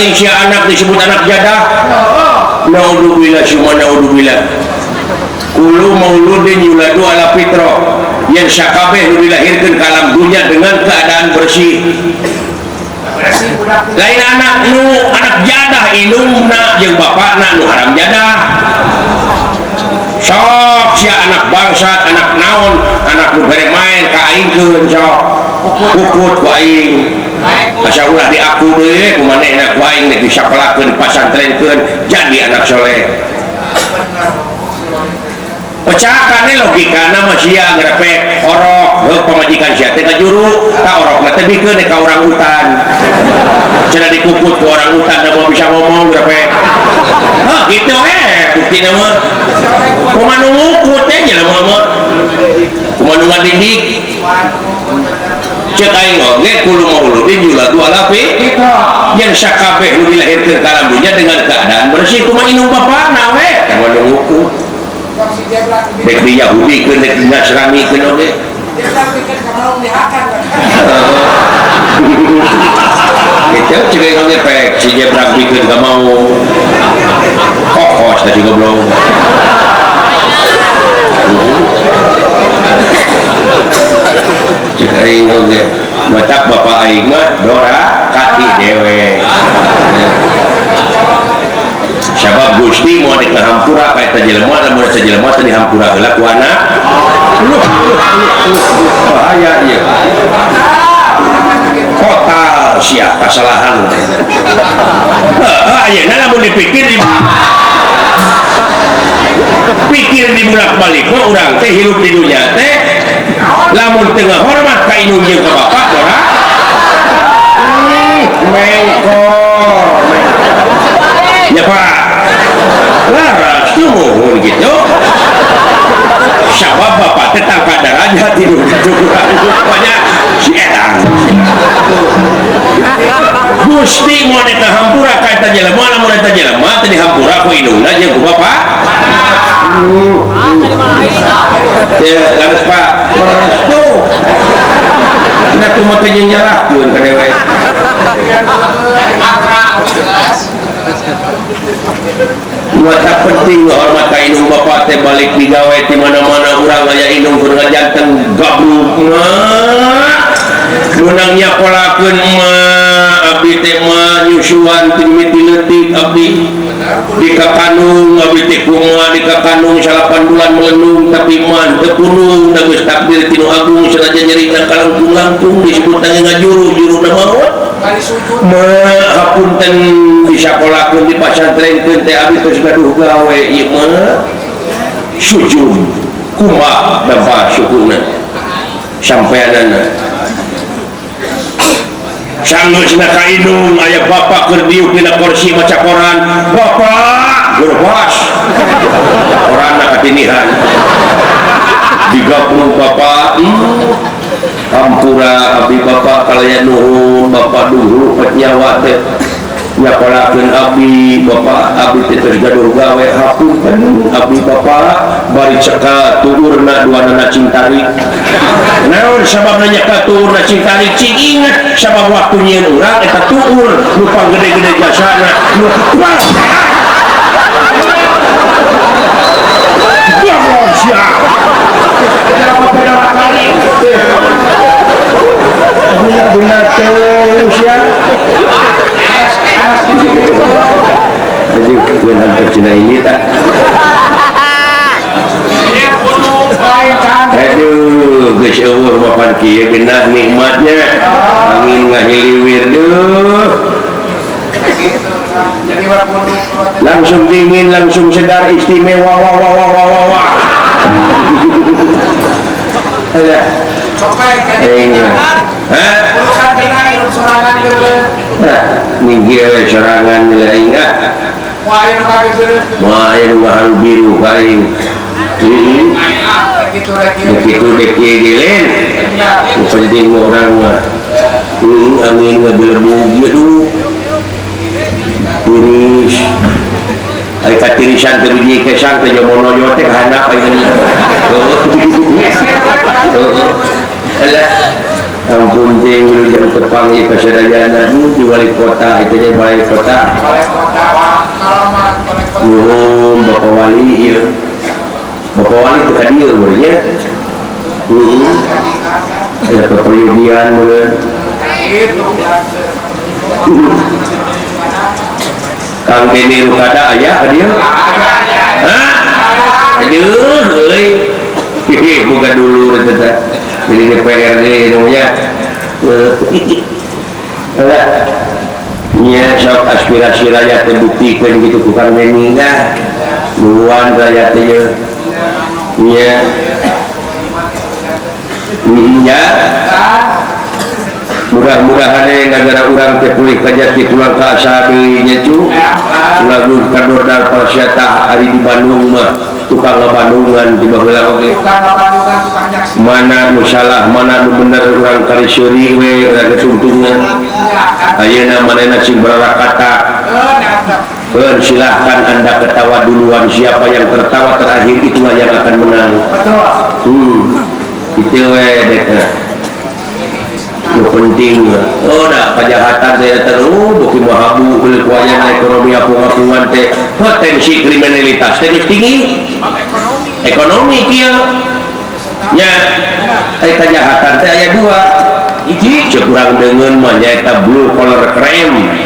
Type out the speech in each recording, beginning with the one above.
penting si anak disebut anak jadah. Naudzubillah summa naudzubillah. Kullu mauludin yuladu ala fitrah. Yang sakabeh nu dilahirkeun ka alam dunya dengan keadaan bersih. Lain anak jadah indungna jeung bapakna nu haram jadah. Sok sia anak bangsat, anak naon, anak nu bere main ka aingkeun sok. Puput ku aing. Asa ulah di aku deui kumanehna ku aing nek disapelakeun pasantrenkeun jadi anak soleh. Pecakannya logikana masia ngerepek orok pemajikan sia teh juru ka orok teh bikeun ka orang hutan cenah dikuput ke orang hutan da mau bisa ngomong ngerepek gitu buktina mah kumaha nu ngukut teh jelema mah kumaha nu ngadidik cek aing oge kudu mauludin yuladu ala fitrah yang sakabeh nu dilahirkeun ka alam dunya dengan keadaan bersih kumaha indung bapana we kumaha nu ngukut dek di Yahudi ke dek di Nasrani ke oge kita cek oge pek si jebrak bikin gak mau kokos tadi goblok cek aing oge matak bapak aing mah Dora kaki dewe sabab Gusti mau di hampura kayak terjelema dan mau terjelema tadi hampura heula ku anak bahaya ieu total sia kesalahan ayeuna lamun dipikir di bolak-balik mah urang teh hirup di dunya teh lamun teu ngahormat ka indung jeung ka bapak ora mengkor ya Pak laras tuh mohon gitu sabab bapak tetangga darahnya tidur di cukuran rupanya si edang Gusti mau neta hampura kata jelema lamun neta jelema tadi hampura ku indungna jeung ku bapak ya laras Pak restu ina kumaha teh nyarahkeun ka dewe Mata penting hormat ka indung bapak teh balik digawe di mana-mana urang aya indung keur ngajanten gabruk menang nyapolakeun mah abdi teh mah nyusuan ti mimiti leutik abdi di kakanung abdi teh kumaha di kakanung 8 bulan melenung tapi mah teu kunung da geus takdir tinu agung sanajan nyarita kalangkung-langkung disebut ngajuru na maut hapunten disapolakeun di pasantrenkeun teh abdi geus gaduh gawe ieu mah sujud kumaha dapat syukurna sampeanana sanggeusna ka indung aya bapak keur diuk dina kursi maca koran bapak gerbas koranna katinihan digabung bapak hampura abdi bapak kalaya nuhun bapak dulu nyawa teh nyapolakeun abdi bapak abdi teh geus gaduh gawe hapunten abdi bapak bari ceka tuurna duanana cingtari naon sababna nyeka tuurna cingtari cing inget sabab waktu nyieun urang eta tuur nu panggede-gede jasana nu bagosya benar teh sia jadi gue hantar Cina ini tak aduh geus eueuh mapan kieu genah nikmatnya angin ngahiliwir duh langsung dingin langsung segar istimewa wah wah wah wah wah wah ada minggir serangan nilai ingat main mahal biru paling begitu deki gilen penting orang mah angin ngabelebu gitu turis ay katirisan terbiji kesang tejomono yotek handap ay alah ampun ting jam tepang ieu kasadayana di wali kota itu teh balai kota nuhun Bapak Wali ieu Bapak Wali teh ka dieu nya aya kepribadian meureun Kang Deni Rukada aya ka dieu hah aduh euy buka dulu teh jadi DPRD namanya nya sok aspirasi rakyat terbuktikan gitu bukan meninggal duluan rakyat aja nya mudah-mudahan negara orang terpulih kajati tulang ke asabinya cu lagu kadordal persyatah hari di Bandung mah tukang Bandungan di bawah oke mana nu salah mana nu bener urang kali seuri we urang ketuntungan ayeuna manehna sing kata silahkan anda ketawa duluan siapa yang tertawa terakhir itulah yang akan menang itu we dek penting dah kejahatan saya terus bukti mahabu kulit wayang ekonomi apung-apungan teh potensi kriminalitas teh tinggi ekonomi kia nya kejahatan teh aya dua hiji kurang dengan manyata blue collar crime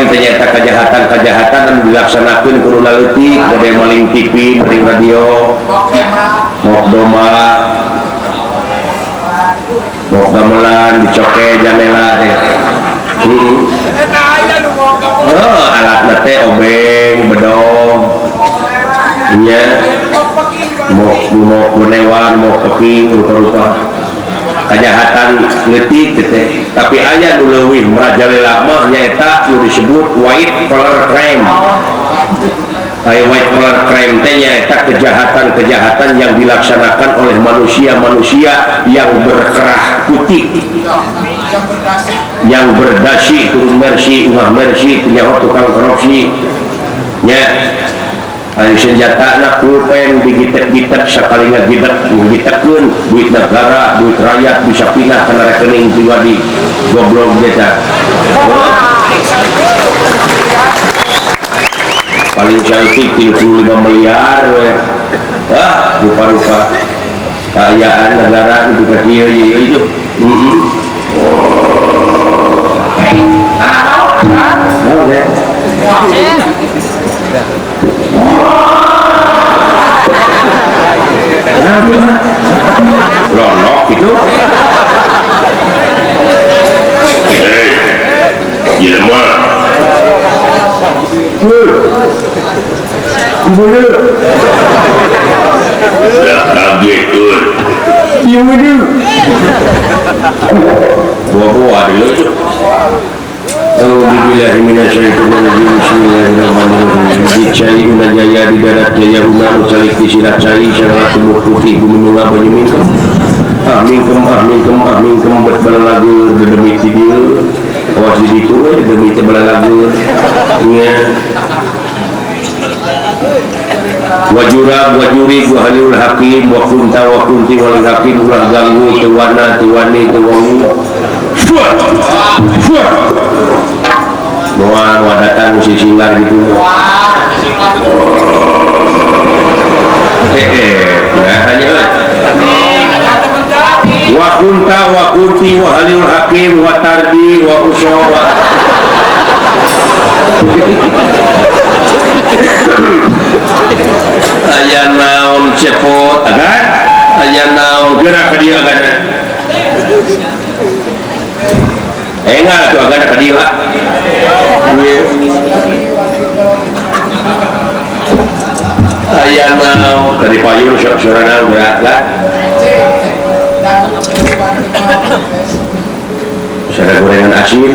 ternyata kejahatan dan dilaksanakan kuruna leutik model maling TV maling radio mok doma mau gamelan dicoke janela alat nate obeng bedong nya mau kunewan mau keping rupa-rupa kejahatan letik teh tapi aya nu leuwih merajalela mah nyaeta nu disebut white collar crime white collar crime teh kejahatan yang dilaksanakan oleh manusia yang berkerah putih yang berdasi turun mersi umah mersi penyawa tukang korupsi nya ari senjata na pulpen digitek-gitek sakali ngagitek ngagitekeun duit negara duit rakyat bisa pindah ke rekening pribadi goblok eta paling cantik 35 miliar rupa-rupa kekayaan negara itu kecil itu ronok itu jelema bener ya kaget tuh iya bener buah-buah dulu tuh Alhamdulillah dicai guna jaya di darat jaya guna ucalik di sirat cai syarah tubuh putih gunung banyu mingkem berbala lagu demi video awas di situ demi berbala lagu wajuri halil hakim wa kunta wa kunti wal hakim ulah ganggu tuwana tuwani tuwangi doa datang musik singlar gitu wa kunta wa kunti wa halil hakim wa tardi wa usyawa aya naon cepot agan aya naon gerak ka dieu agan enggak tuh agan ka dieu aya naon dari payung sok-sorana berat lah ada gorengan asin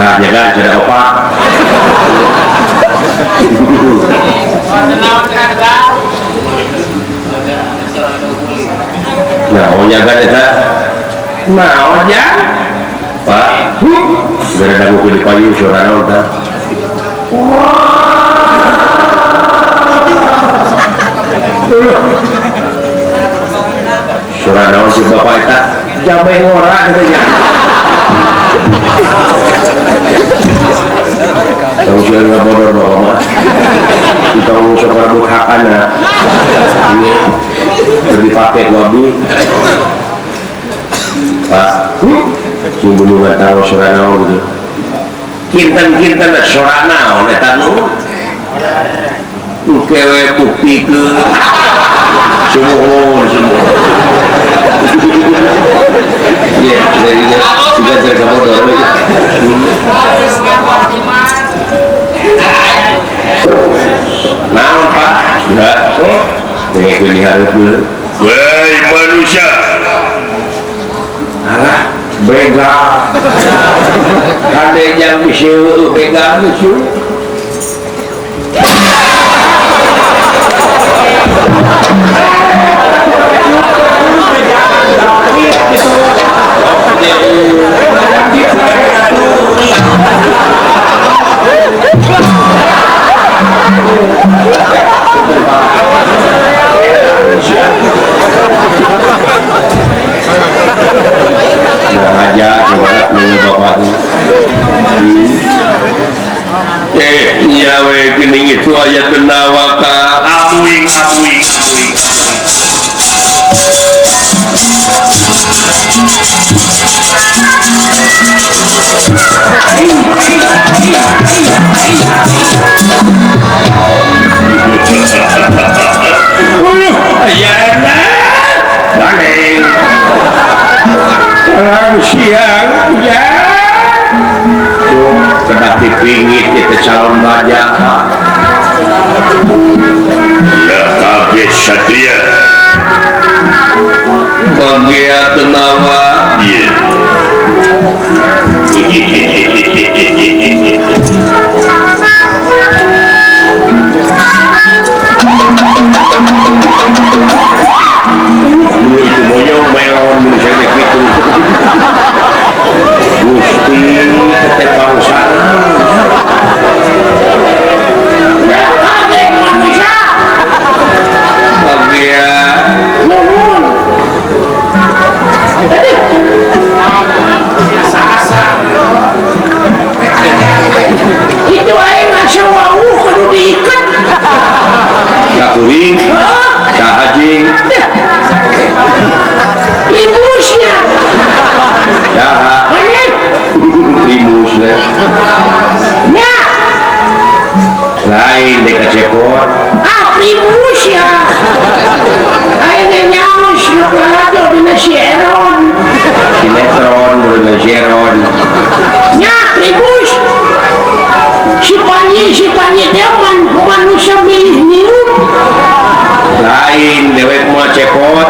nah jaga ada opak nah jaga eta nah aja pak gara dagu di payung sorana udah surah naon si bapak eta jamai ngora katanya tahu sih nggak bodoh dong mah kita ngusap rambut hakana ini dipakai wabi pak sungguh nggak tahu surah naon gitu kinten surah naon eta nu kewe bukti ke semua ya dari juga terkamu dorong naon pak enggak dengan ini harus dulu woi manusia alah begal ada yang bisa begal itu aja coba bapaknya iya we gening itu ayat benawaka amuing siang ya kena dipingit kita calon raja ya kaget satria bagia tenawa iya itu monyong melon misalnya gitu Gusti ketepang sana bagian itu aja ngasih wau kudu diikat gak kuring gak hajing limusnya ya limusnya ya lain dekat cepot limus ya akhirnya nyamus ada di sinetron sinetron ya limus si panyi dewan manusia milih niru lain dewek mau cepot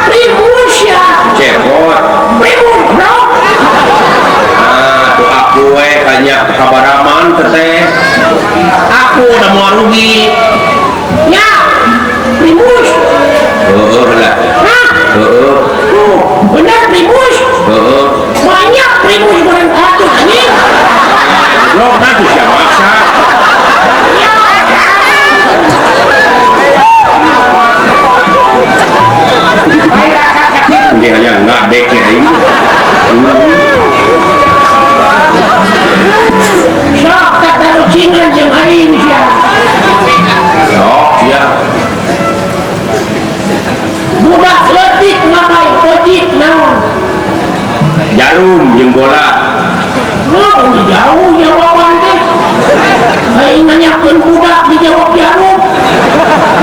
limus ya cepot limus bro tuh aku banyak kabaraman teteh aku udah mau rugi ya limus lah benar limus banyak limus barang satu ini lo nanti siapa maksa dia hanya ngadek ya ini sok tak taruh cingan yang hari ini sok ya budak letik ngapain pojik naon jarum jeung bola jauh jawaban teh aing nanyakeun budak dijawab jarum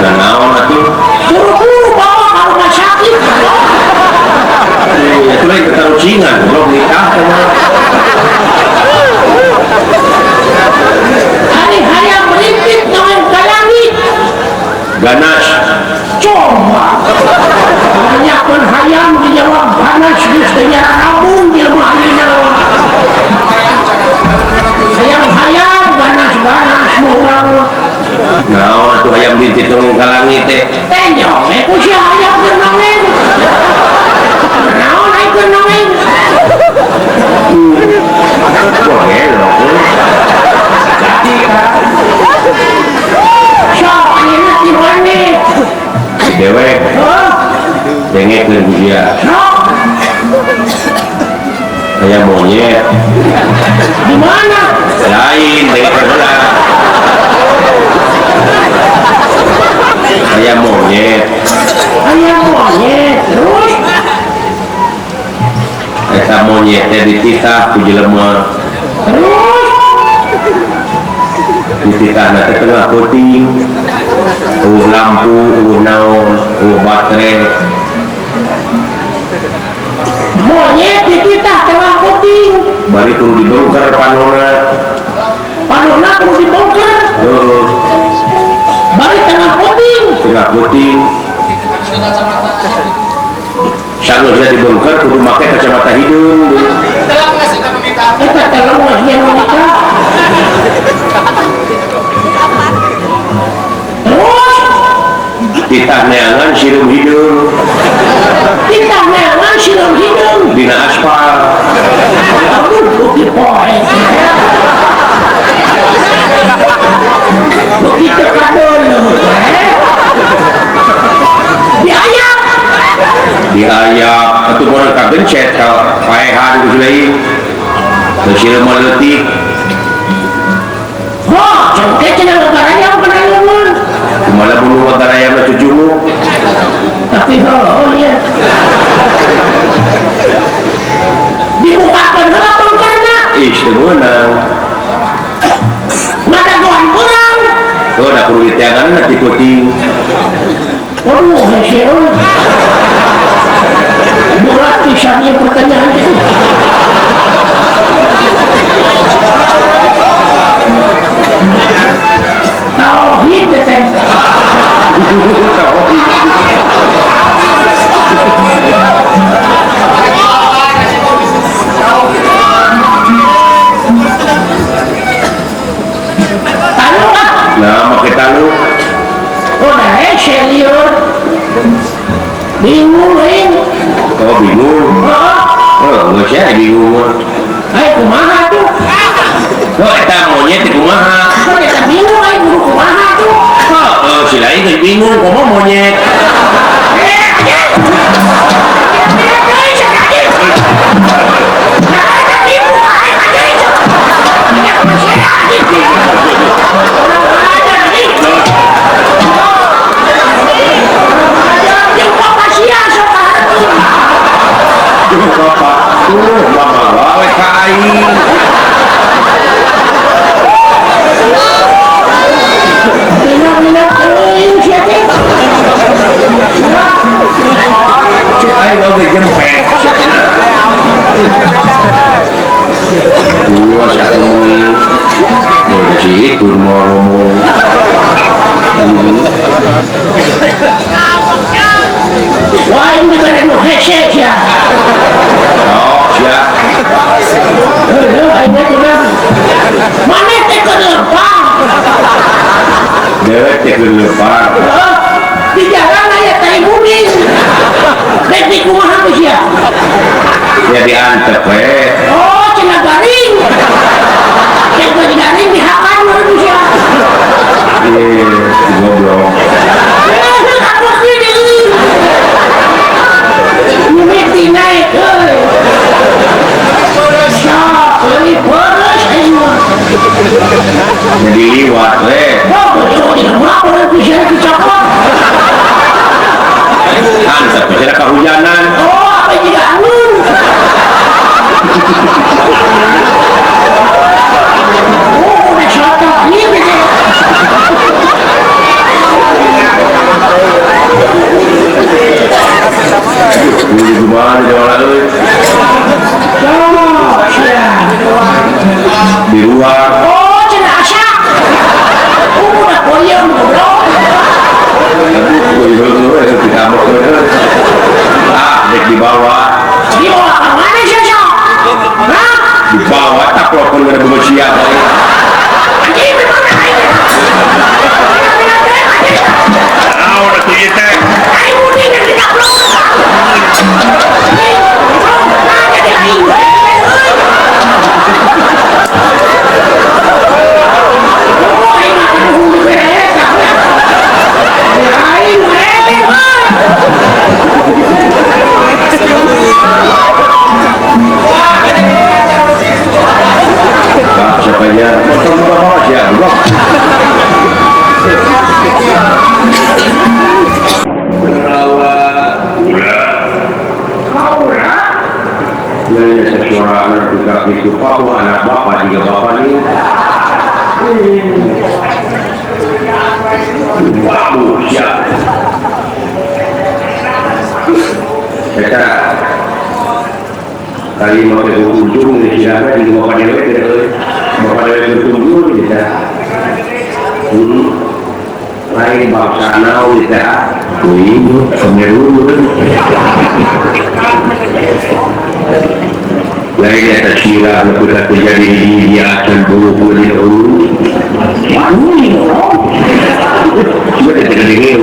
nah naon atuh suruh guru bawa ka rumah sakit itu lain ketaruh cingan belum nikah hari hayam melimpit naon ka langit ganas coba nanyakeun hayam dijawab ganas geus teh nya rabung dia mah hayam ganas murang naon atuh hayam dititulung ka langit teh nyong ku si hayam keur nongeng naon ai keur nongeng boleh loh jadi kan sok ini di mana yang dia kayak monyet Di mana? lain dengan sebelah kayak monyet Ayam monyet. Terus eta monyetnya dititah ku jelema dititah nanti tengah puting lampu naon baterai monyet di kita tengah puting. bari kudu dibongkar panona Panona perlu dibongkar. Balik tengah puting. tengah puting sanggup bisa dibongkar kudu pakai kacamata hidung Kita tengah wajah wanita. Terus titah neangan sirum hidung kita memang silam hidung. dina aspal Aduh, bukti poe. Begitu kadon. Diayap. diayap atau orang kagencet kalau paehan ku lain sirum letik Oh, cengkeh cenah negaranya pernah ngomong. malah bulu antara yang cucumu Tapi oh iya. Dibukakan heula pangkarna. sebenarnya Ngadagoan kurang. tuh ada perlu ditiagaan nanti puting Waduh, hasil. Berat pisannya pertanyaan itu. Tauhid teteh. Tahu ah. nah makai talu Udah senior. Bingung ring. oh bingung oh nggak sih bingung Ayo kumaha tuh. oh eta monyet di kumaha Kok kita bingung ayo guru kumaha tuh. oh si lain tuh bingung kok mau monyet bapak mama wae kain cek aing oge jempek dua satu itu mau ngomong Wah ini bener lu hesek ya. oh siap Ini bener. Mana teko lepang. dewek teh lepas Di jalan aja tai muding. Dek di kumaha tuh sia. ya diantep we Oh, cenah garing. Dek di garing dihakan baru sia. goblok Hapus ini. Mimiti naik. Siap, lebih boros ayo. jadi liwat we Oh, betul di rumah orang bisa dicopot. antep bisa kehujanan Oh, apa juga angin? Oh, udah soto ini gitu. di gimana jalan euy Oh, siap. di luar Oh, cenah asak. Oh, udah koyong bro. dek di bawah Di bawah kemana sih sok? Hah? di bawah tak walaupun nggak ada manusia Anjing gimana ini? ah udah tuh teh Ayo muding yang kita bro. Ada di aing. Oh, aing mah kudu hulu beres. Aing beres. orang juga itu Papua anak bapak juga bapak ini bagus ya kita kali mau ke ujung di siapa di bapak dewe berkunjung kita lain bangsa nau kita ini Semeru lain atas sila lepas terjadi di atas bulu sudah terjadi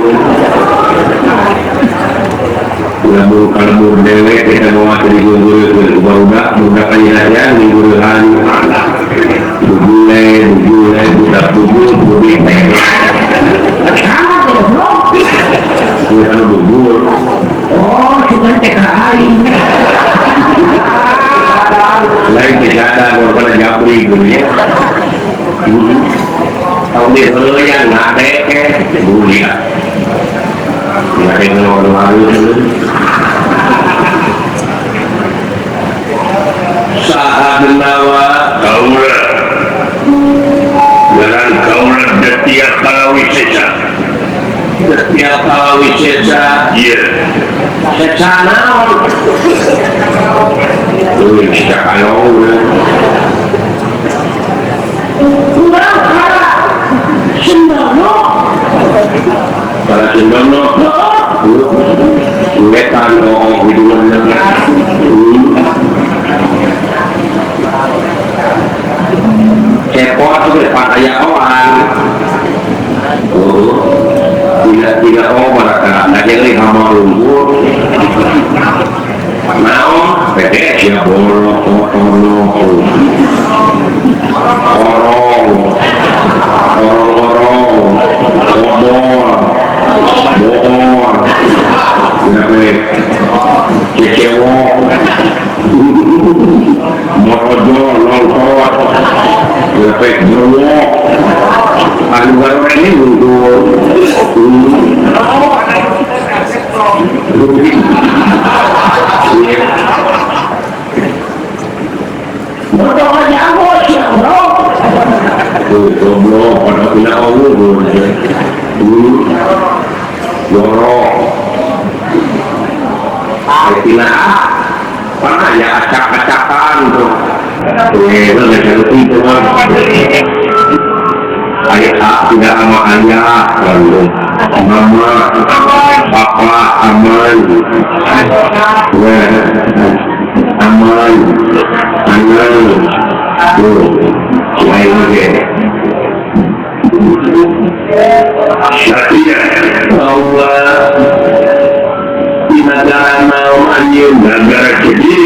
kalbur dewe kita mau di guru budak aja di guruhan bubule budak bubul bukan bubul Oh, cuma TKI. lain kejadian kalau pada japri gitu ya tahun dia dulu yang nggak deh buli ya nggak ada yang lalu saat menawa kaulah dengan kaulah setiap kalawisesa iya secana kita kalau Kurang para sembrono. para sembrono wetan hidungan cepot itu pakai orang tidak mereka aja nih sama lumpur mau beda ya borong kecewok morojo longkot lepek jeruk aluan ini untuk Bodoh aja bos ya bro. goblok pada punya Allah jorok tidak pernah ya acak-acakan tuh itu ayah tidak sama ayah lalu mama papa aman aman tuh lain lagi Syariah Allah di negara mau anjing negara jadi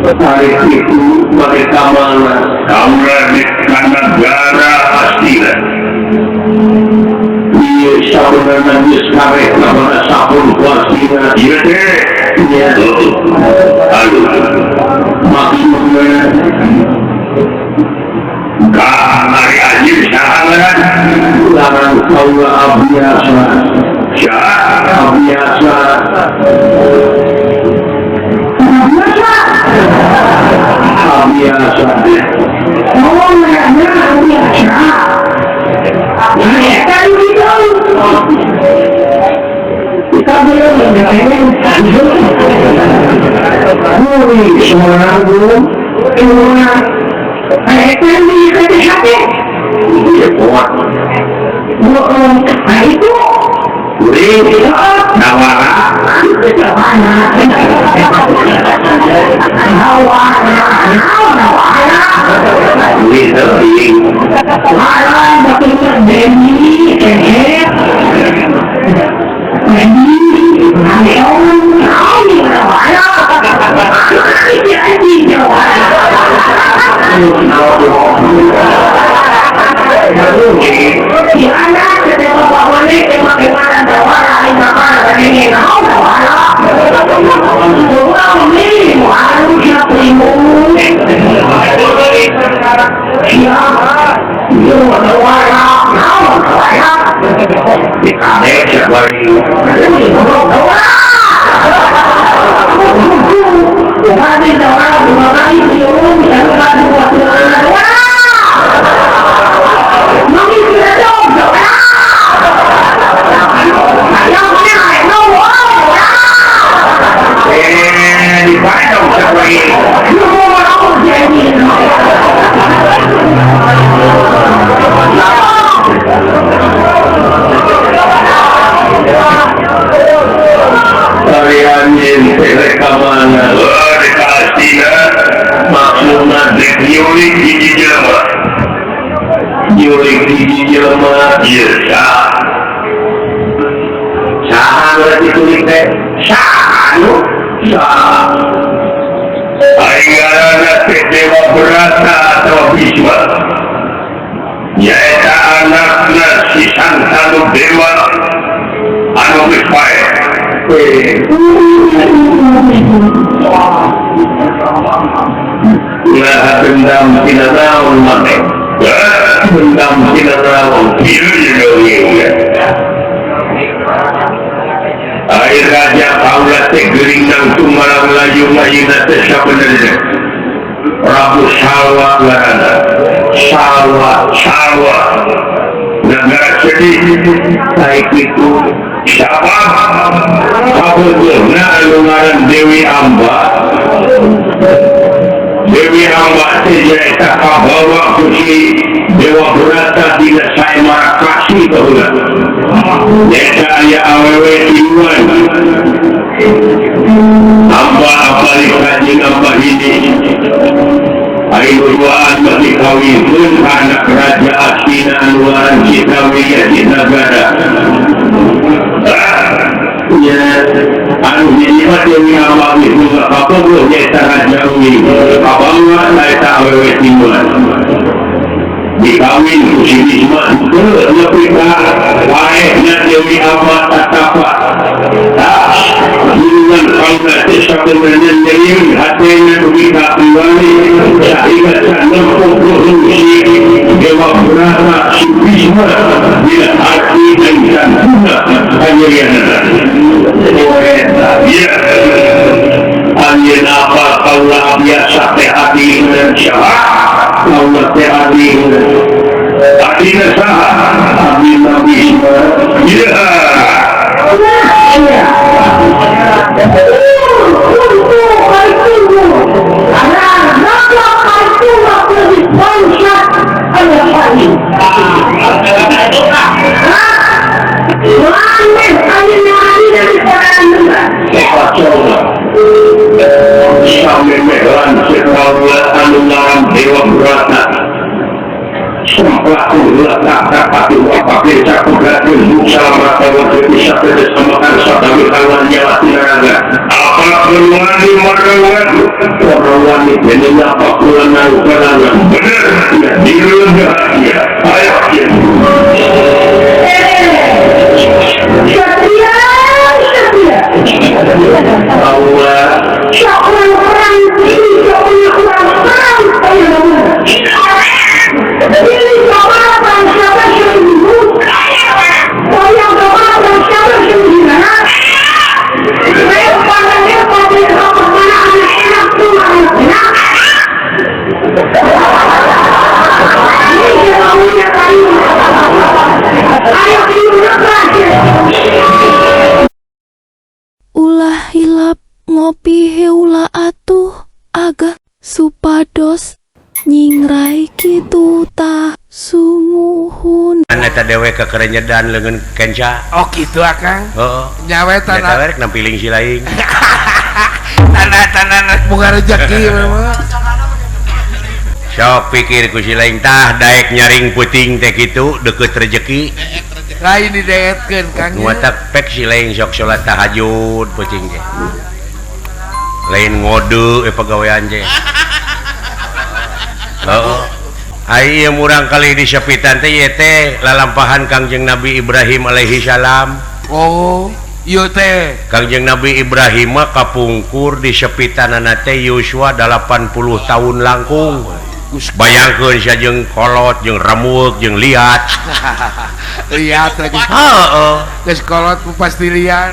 hari itu mereka mana kaulah di negara pastilah dia saudara Nabi sekarang nama sabun pastilah iya deh iya aduh maksudnya hari anjing sahabat ulangan kaulah abiasa abiasa abiasa Oh, mereka biasa. Mereka itu. Kita belum mendengarkan. Seorang belum. Mereka di hati. kuat Itu. nawara mereka mana dikasih maksudnya nyulik hiji jelema iya saha berarti tulik teh saha aingana teh Dewa Brata atau Bisma nyaeta anakna si Santanu Dewa anu geus pae nah dendam tina naon maneh dendam tina naon kieu ya air raja Paula teh geuring nang tumarang layu mayina teh sabenerna Prabu Salwa ngaranna Salwa negara sedih baik itu sabab kabeulna anu ngaran Dewi Amba teh nyaeta kabawa ku si Dewa Brata dina sae marakasi kaula nyaeta aya awewe tiluan Amba apalih kajing Amba ini ayo duaan bagi kawin anak raja Astina anuaran Cikawiya di negara ya anu jadi Dewi Amba itu apa belum nyaeta raja Uwi abangga nyaeta awewe tiluan dikawin ku si Bisma lebih baiknya Dewi Amba tatapa hubungan Paula desa kebenaran Dewi hatinya begitu pribadi sehingga sangat si Dewa Brata si Bisma bila hati dan santuna hanya yang ya hanya apa Paula biasa teh hati dan syahak Allah teh hati hatinya sah hati Nabi ya sampai meheran sekala anulan Dewa Brata sempelaku letak pati wapake cakubratin salam rata wajib bisa bersamakan sadami kawan nyawa tinaraga apa keluar di marangan orang di benenya apa keluar naik kalangan bener diruga ya ayo Allah orang ini ini kawasan siapa sembuh yang kawasan siapa sembuh lepas pada mana anak tu anak ini kamunya kayu ayo ulah hilap ngopi heula atuh agak supados nyingrai kitu tah sumuhun eta dewe kekerenyedan leungeun kenca oh gitu akang heeh nyawe eta tanah rek nampiling si laing tanah bunga rezeki memang sok pikir ku si laing tah daek nyaring puting teh kitu deukeut rezeki lain dideetkeun kang nu eta pek si laing sok salat tahajud puting teh lain ngode pagawean teh heeh ai murang kali di sepitan teh ieu teh lalampahan Kangjeng Nabi Ibrahim alaihi salam oh ieu teh Kangjeng Nabi Ibrahim mah kapungkur di sepitanana teh yuswa 80 tahun langkung bayangkeun sia jeung kolot jeung remuk jeung liat lihat lagi heeh geus kolot pasti lihat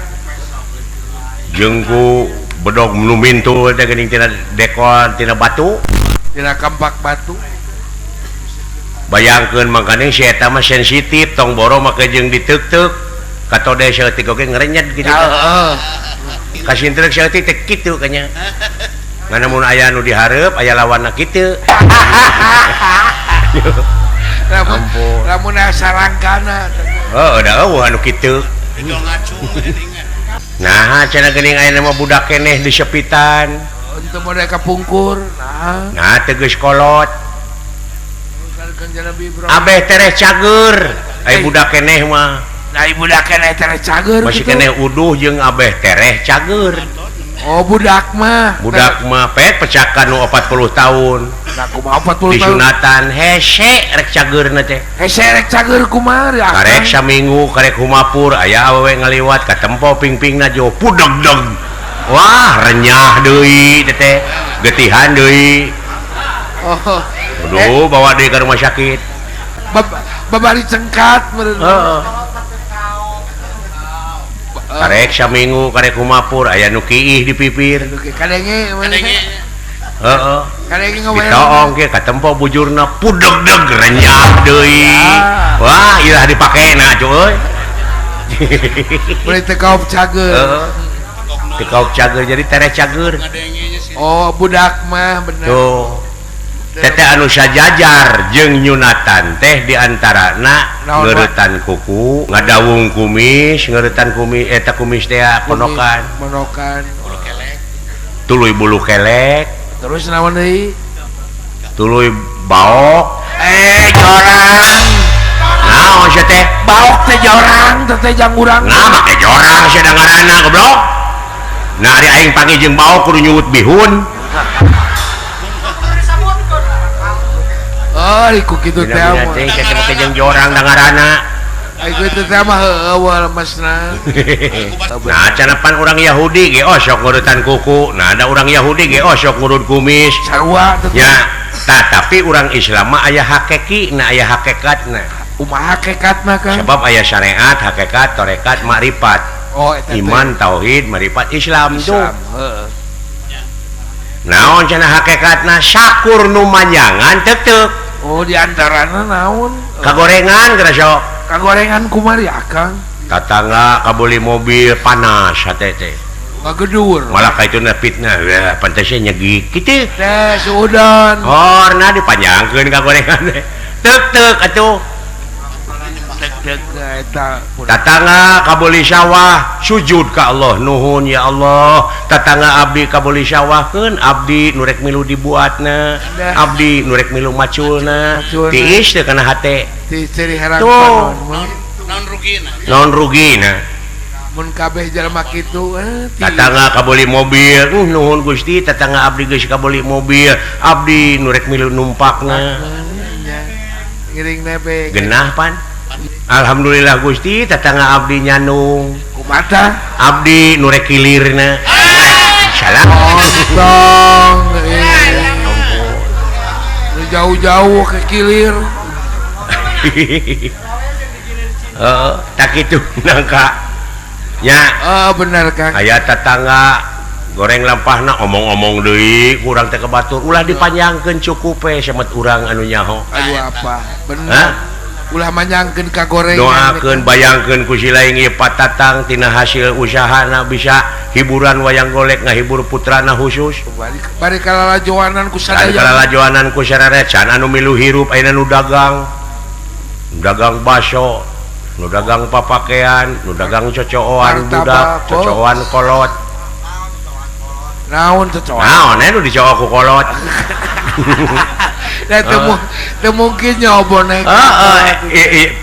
jeung ku bedog nu mintul teh geuning tina dekon tina batu tina kampak batu bayangkeun mangkane si eta mah sensitif tong boro make jeung diteuk-teuk katode saeutik oge ngarenyet gitu heeh kasintrek saeutik teh kitu kanya ngana mun aya nu dihareup aya lawanna kitu lamun sarangkana oh da eueuh anu kitu Nah cenah geuning aya nama budak keneh di sepitan. Untuk model kapungkur. Nah tegeus kolot. Kan jalan bibro. Abeh tereh cager. Ai budak keneh mah. Nah budak keneh tereh cager Masih gitu. keneh uduh jeung abeh tereh cager. Oh budak mah. Budak mah pet pecakan nu 40 tahun. Nah kumaha 40 tahun. Disunatan hese rek cageurna teh. Serek cager kumaha ya. Karek saminggu karek humapur aya awewe ngaliwat ka tempo ping-pingna jo pudeg-deg. Wah renyah deui teh getihan deui. Oh. Aduh bawa deui ka rumah sakit. Babari cengkat meureun. Heeh. Karek saminggu karek humapur aya nu kiih di pipir. Kadenge. Heeh. Kadenge ngomong. Ditoong ke ka tempo bujurna pudeg-deg renyah deui. Wah ilah dipakena cuy. Mulai tekaup cager. Heeh. Tekaup cager jadi tereh cager. Oh budak mah bener. Tuh. Teteh anu sajajar jeung nyunatan teh diantarana ngeuretan kuku, ngadawung kumis, ngeuretan kumis eta kumis teh ponokan. Ponokan. Tuluy bulu kelek, Terus naon deui? tuluy baok. Jorang. Naon sia teh? Baok teh jorang, teh jang urang. Nah make jorang sia da ngaranna goblok. Nah ari aing panggil jeung baok kudu nyuwut bihun. Oh, iku kitu teh Bina-bina mah. teh sia make jeung jorang da ngaranna. Iku teh mah heueuh masna. Nah canapan orang Yahudi ge osok ngurutan kuku. Nah ada orang Yahudi ge osok ngurut kumis. Sarua teh. Ya, tapi orang Islam mah aya hakiki, nah aya hakikatna. Kumaha hakikatna kan? Sebab aya syariat, hakikat, tarekat, makrifat. Oh, eta teh. Iman, tauhid, makrifat, Islam tuh. Islam, heeh. Naon cenah hakikatna sakur nu manjangan teuteuk. Oh, di antarana naon? Kagorengan geura sok. Kagorengan kumari akang. Tatangga kabeli mobil panas hate teh. Ngagedur. Malah ka itu fitnah, ya pantasnya nyegik kitu. Teh suudan. Horna dipanjangkeun kagorengan teh. Teuk-teuk atuh. Deg-deg eta. Tatangga kabeli sawah sujud ka Allah nuhun ya Allah tatangga abdi kabeli sawahkeun abdi nu rek milu dibuatna abdi nu rek milu maculna tiis teu kana hate Ti ciri harang Tuh. panon mah. non rugina Mun kabeh jalma kitu tatangga kabeli mobil nuhun Gusti tatangga abdi geus kabeli mobil abdi nu rek milu numpakna ngiring nebe. genah pan alhamdulillah Gusti tatangga abdi nyanung Kumata? abdi nu rek kilirna salah Kosong. Nu jauh-jauh ke kilir. tak itu nangka nya Bener Kang. aya tetangga goreng lampahna omong-omong deui kurang teh kebatur ulah dipanjangkeun cukup we semet urang anu nyaho Aduh apa? Bener. Hah? Ulah manyangkeun ka gorengan. doakeun bayangkeun ku si lain ieu patatang tina hasil usahana bisa hiburan wayang golek ngahibur putrana khusus Bari kalalajoanan ku kan sadaya. kalalajoanan ku sararecan anu milu hirup ayeuna nu dagang baso nu dagang papakean nu dagang cocoan Martabak, budak oh. cocoan kolot Naon cocok. naon nu dicocok ku kolot Nah, teu mungkin nyobone.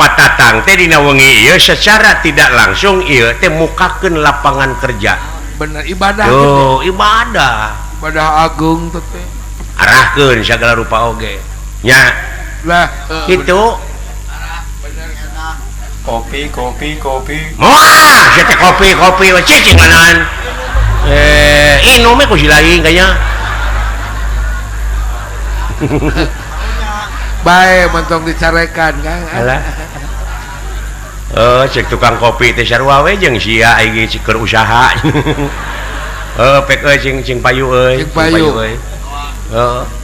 patatang teh dina wengi ieu secara tidak langsung ieu teh mukakeun lapangan kerja Bener ibadah. tuh ibadah Ibadah agung teh. arahkeun sagala rupa oge nya Lah, itu Kopi. moal sia teh kopi we cicinganan inu mah ku si lain kayaknya bae mentong dicarekan Kang. alah cek tukang kopi teh sarua we jeung sia aya ge keur usaha pek cing payu euy Cing payu.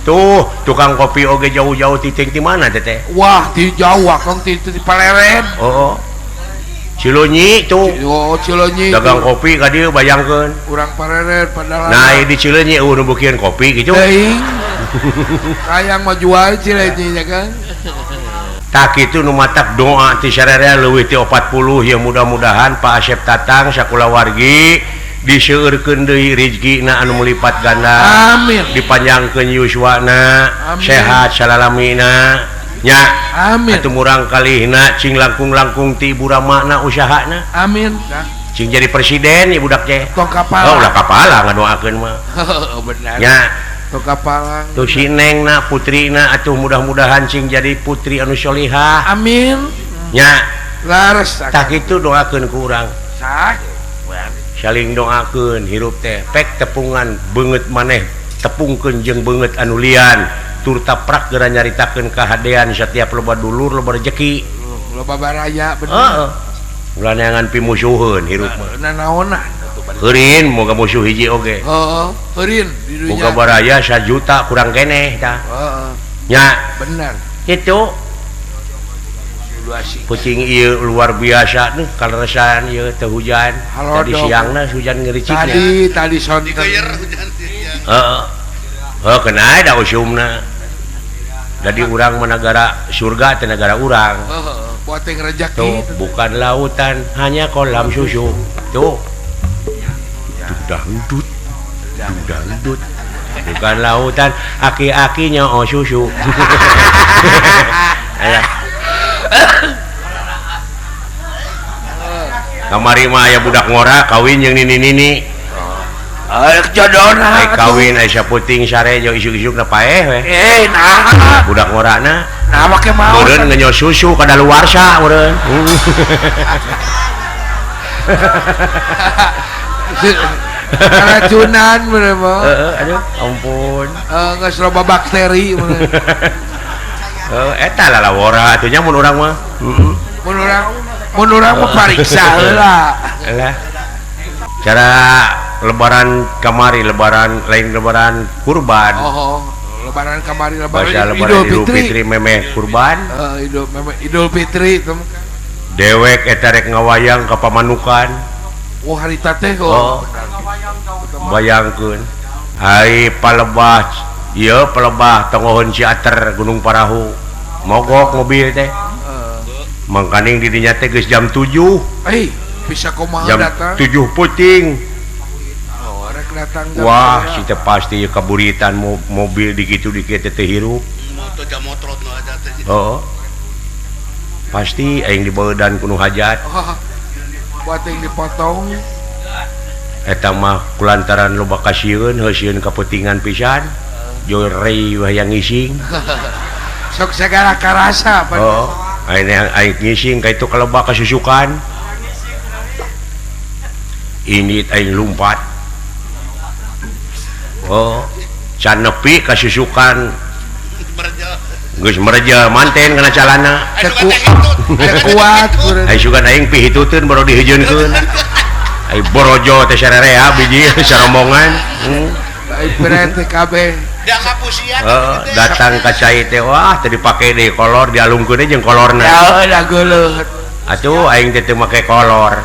tuh tukang kopi oge jauh-jauh titing di mana teh Wah, di Jawa Kang di Paleren. Cileunyi tuh Oh, Cileunyi. dagang kopi ka dieu bayangkeun Urang Paleren padahal. nah di Cileunyi nu beukeun kopi gitu Teuing. Kayang mah jual Cileunyi nya Kang. tak itu nu matak doa ti sararea leuwih ti 40 ya mudah-mudahan Pak Asep Tatang sakula wargi diseueurkeun deui rezekina anu melipat ganda. Amin. Dipanjangkeun yuswana, sehat salalamina nya. Amin. Atuh murang kalihna cing langkung-langkung ti ibu ramana usahana. Amin. Kang. Cing jadi presiden ibu budak teh. Tong kapala. Oh ulah kapala ngadoakeun mah. Benar. Nya Tong kapala. tuh si nengna putrina atuh mudah-mudahan cing jadi putri anu solihah. Amin. Nya Laras. tak itu doakeun ku urang. Sak. Saling doakeun hirup teh pek tepungan beungeut maneh tepungkeun jeung beungeut anu lian tur taprak geura nyaritakeun kahadean setiap loba dulur loba rezeki Loba baraya bener. heeh ulah neangan pimusuheun hirup mah Nanaona. heureun moga musuh hiji oge Heeh. Heureun di dunya. moga baraya 1 juta kurang keneh tah Heeh. nya Benar. kitu Situasi. kucing ieu luar biasa nih kaleresan ieu teu hujan Halo, tadi Dok. siangna hujan ngericiknya Tadi sonten. heeh kena ada usumna jadi urang menegara surga teh negara urang Buat yang rezeki. tuh bukan lautan hanya kolam susu tuh dangdut dangdut bukan lautan aki-akinya oh susu kamari mah aya budak ngora kawin jeung nini-nini Jodohna. kawin Aisyah puting sare jeung isuk-isuk na paeh we Nah. budak ngorana Nah, make mau. meureun ngenyol susu kadaluarsa meureun Keracunan bener mah. aduh ampun Geus loba bakteri bener. eta lalawora atunya mun urang mah Mun urang mah pariksa heula. lah cara lebaran kamari lebaran lain lebaran kurban Oh, lebaran kamari lebaran bahasa lebaran Idul Fitri memeh kurban Idul Fitri itu mah. dewek eta rek ngawayang ka pamanukan Oh, harita teh oh bayangkeun ai palebah ieu palebah tongohon Ciater Gunung Parahu mogok mobil teh mangkaning di dinya teh geus jam 7 bisa kumaha jam datang 7 puting oh rek datang wah si teh pasti kaburitan mobil dikitu dikit teh hirup oh pasti aing dibaeudan kuno hajat buat yang dipotong eta mah kulantaran loba kasieun heusieun kapentingan pisan joy rei wayang ngising sok segala karasa apa oh aing ngising ka itu kaloba kasusukan ini aing lumpat oh can nepi kasusukan geus mereja manten kana calana kuat ai sugan aing pihituteun baru diheujeunkeun ai borojo teh sararea biji sarombongan ai berete kabeh datang ka cai teh wah teu dipake deui kolor dialungkeun jeung kolorna da geuleut atuh aing teh teu make kolor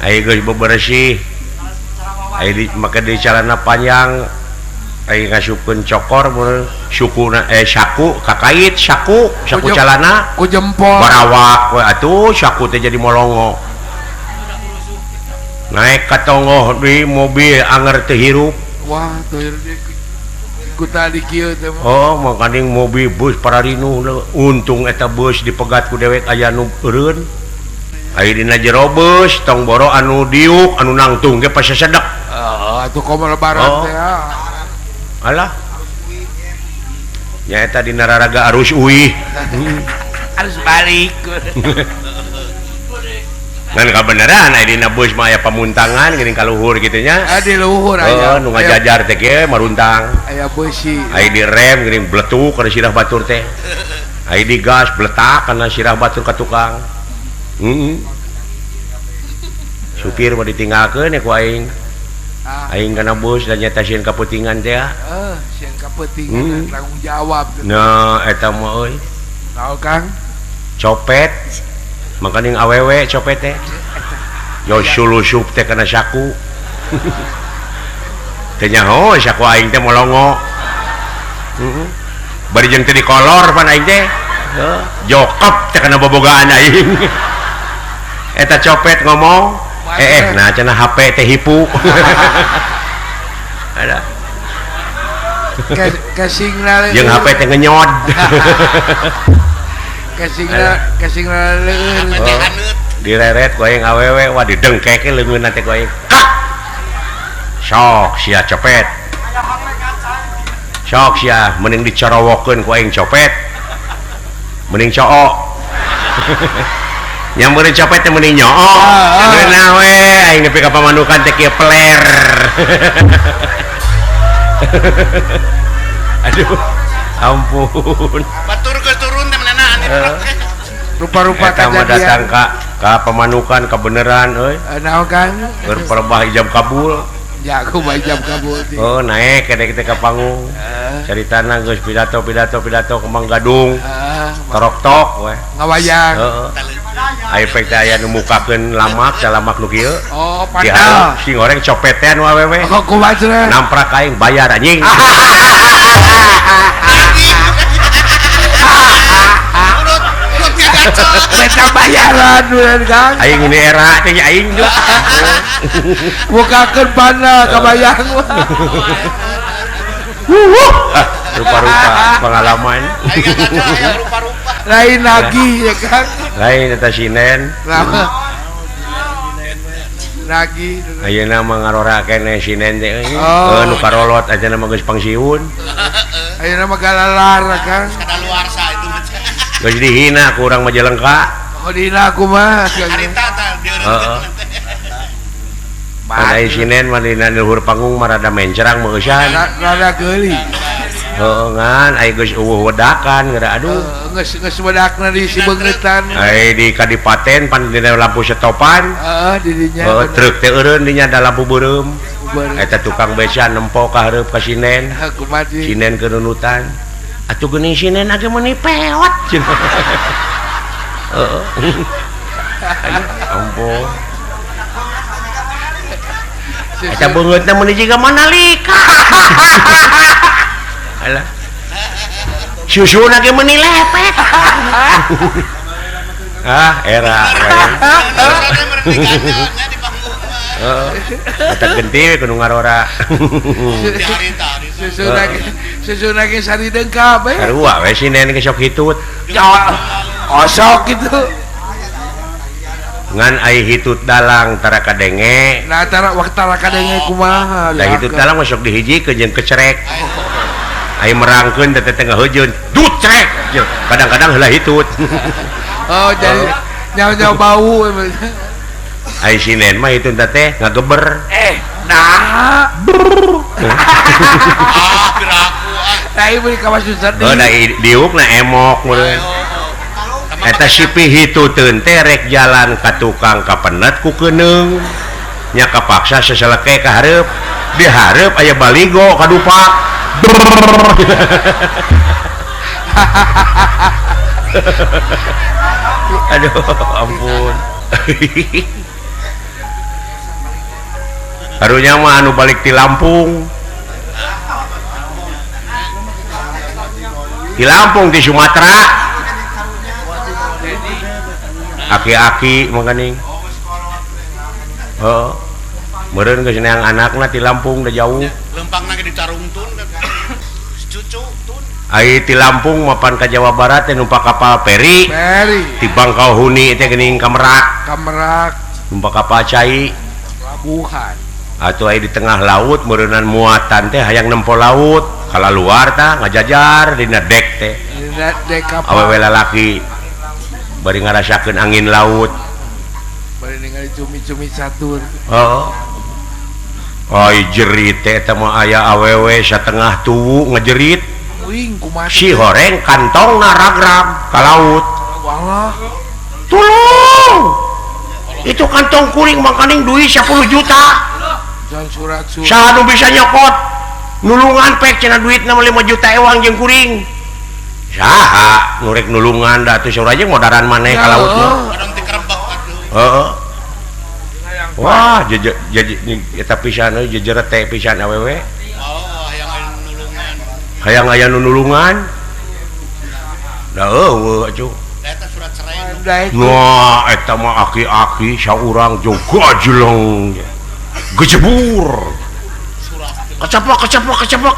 aing geus bebersih aing make deui calana panjang aing ngasupkeun cokor sukuna saku kakait saku calana ku jempol barawak we atuh saku teh jadi molongo naik ka tonggoh di mobil anger teu hirup wah tuh ku tadi kieu teh oh makaning mobil bus pararinu untung eta bus dipegat ku dewek aya nu eureun aya dina jero bus tong boro anu diuk anu nangtung ge pasasedek atuh komo lebaran teh alah nya eta dina raraga arus uih harus balik ngan kabeneran aya dina bus mah aya pamuntangan geuning ka luhur kitu nya di luhur aya nu ngajajar teh ge maruntang aya beusi aya di rem geuning bletuk kana sirah batur teh aya di gas bletak kana sirah batur ka tukang supir mah ditinggalkeun ya ku aing aing kana bus dan nyata sieun kapentingan teh sieun kapentingan tanggung jawab nah eta mah euy naon Kang copet makaning awewe copet teh yo sulusup teh kana saku teh nyaho saku aing teh molongo bari jeung teu dikolor pan aing teh jokap teh kana bobogaan aing eta copet ngomong nah cenah HP teh hipu ada kasingna jeung HP teh ngenyod kasingna leueur direret ku aing awewe wah didengkeke leungeunna teh ku aing sok sia copet sok sia mending dicorowokeun ku aing copet mending cook nyamberin copet teh mending nyook geuna we aing nepi ka pamanukan teh kieu peler aduh ampun batur geus turun teh manehna rupa-rupa eta mah datang ka pamanukan kebeneran euy naon Kang berperbah ijab kabul ya aku mah jam kabul oh naik kedek ka panggung caritana geus pidato kembang gadung torok-tok we ngawayang heeh aya pek teh aya nu mukakeun lamak dalamak nu kieu oh padahal si goreng copetean awewe kok kumaha cenah namprak aing bayar anjing Kita bayaran bulan Kang aing ini era teh aing juga bukakeun pana kabayang rupa-rupa pengalaman lain lagi ya Kang lain eta sinen lagi ayeuna mah ngarora keneh sinen teh nu Oh. karolot aja nama geus pangsiun ayeuna mah galalar Kang kadaluarsa itu geus dihina ku urang Majalengka oh dina aku mah harita tah heeh pada sinen mah dina luhur panggung mah rada mencerang meusan rada geuli heeh ngan aya geus eueuh wedakan geura aduh geus wedakna di si beungreutan aya di kadipaten pan dina lampu stopan di dinya heeh truk teh eureun dinya da lampu beureum eta tukang beca nempo ka hareup ka sinen aku mati sinen kerunutan atuh geuning sinen age meuni peot heeh ampun eta beungeutna meuni jiga Manalika alah susuna ge meuni lepet era eta genti we kudu ngarora susuna ge sari dengkap sarua we sinen ge sok hitut osok gitu ngan ai hitut dalang tara kadenge nah tara waktara kadenge kumaha da hitut dalang masuk dihijikeun jeung kecerek ai merangkeun teh tengah heujeun dut cerek kadang-kadang heula hitut oh jadi nyaw-nyaw bau ai sinen mah hitun teh ngageber nah piraku nah ieu beli kawas susah oh da diukna emok meureun eta sipi hituteun teh rek jalan ka tukang kapenet ku keuneng nya kapaksa seseleke ka hareup di hareup aya baligo kadupak aduh ampun harunya mah anu balik ti Lampung di Sumatera aki-aki mangkaning meureun geus neang anakna ti Lampung da jauh lempangna ge dicarungtun cucu tun ai ti Lampung mapan ka Jawa Barat teh numpak kapal feri ti Bangkauhuni teh geuning ka Merak numpak kapal cai pelabuhan atuh ai di tengah laut meureunan muatan teh hayang nempo laut kala luar tah ngajajar dina dek teh dek kapal awewe lalaki bari ngarasakeun angin laut bari ningali cumi-cumi catur ai jerit teh eta mah aya awewe satengah tuwu ngejerit uing kumaha si horeng kantong naragrab ka laut Allah tolong itu kantong kuring makaning duit 10 juta dan surat-surat saha nu bisa nyokot nulungan pek cenah duitna 5 juta ewang jeung kuring saha nurek nulungan da atuh saur aja modaran maneh ka laut mah kadang teu kerebek atuh heeh wah eta pisan euy jejeret teh pisan awewe oh hayang nulungan hayang aya nu nulungan da eueuh atuh Eta surat cerai nu. Udah itu. nah eta mah aki-aki saurang juga jeleng gejebur kecepok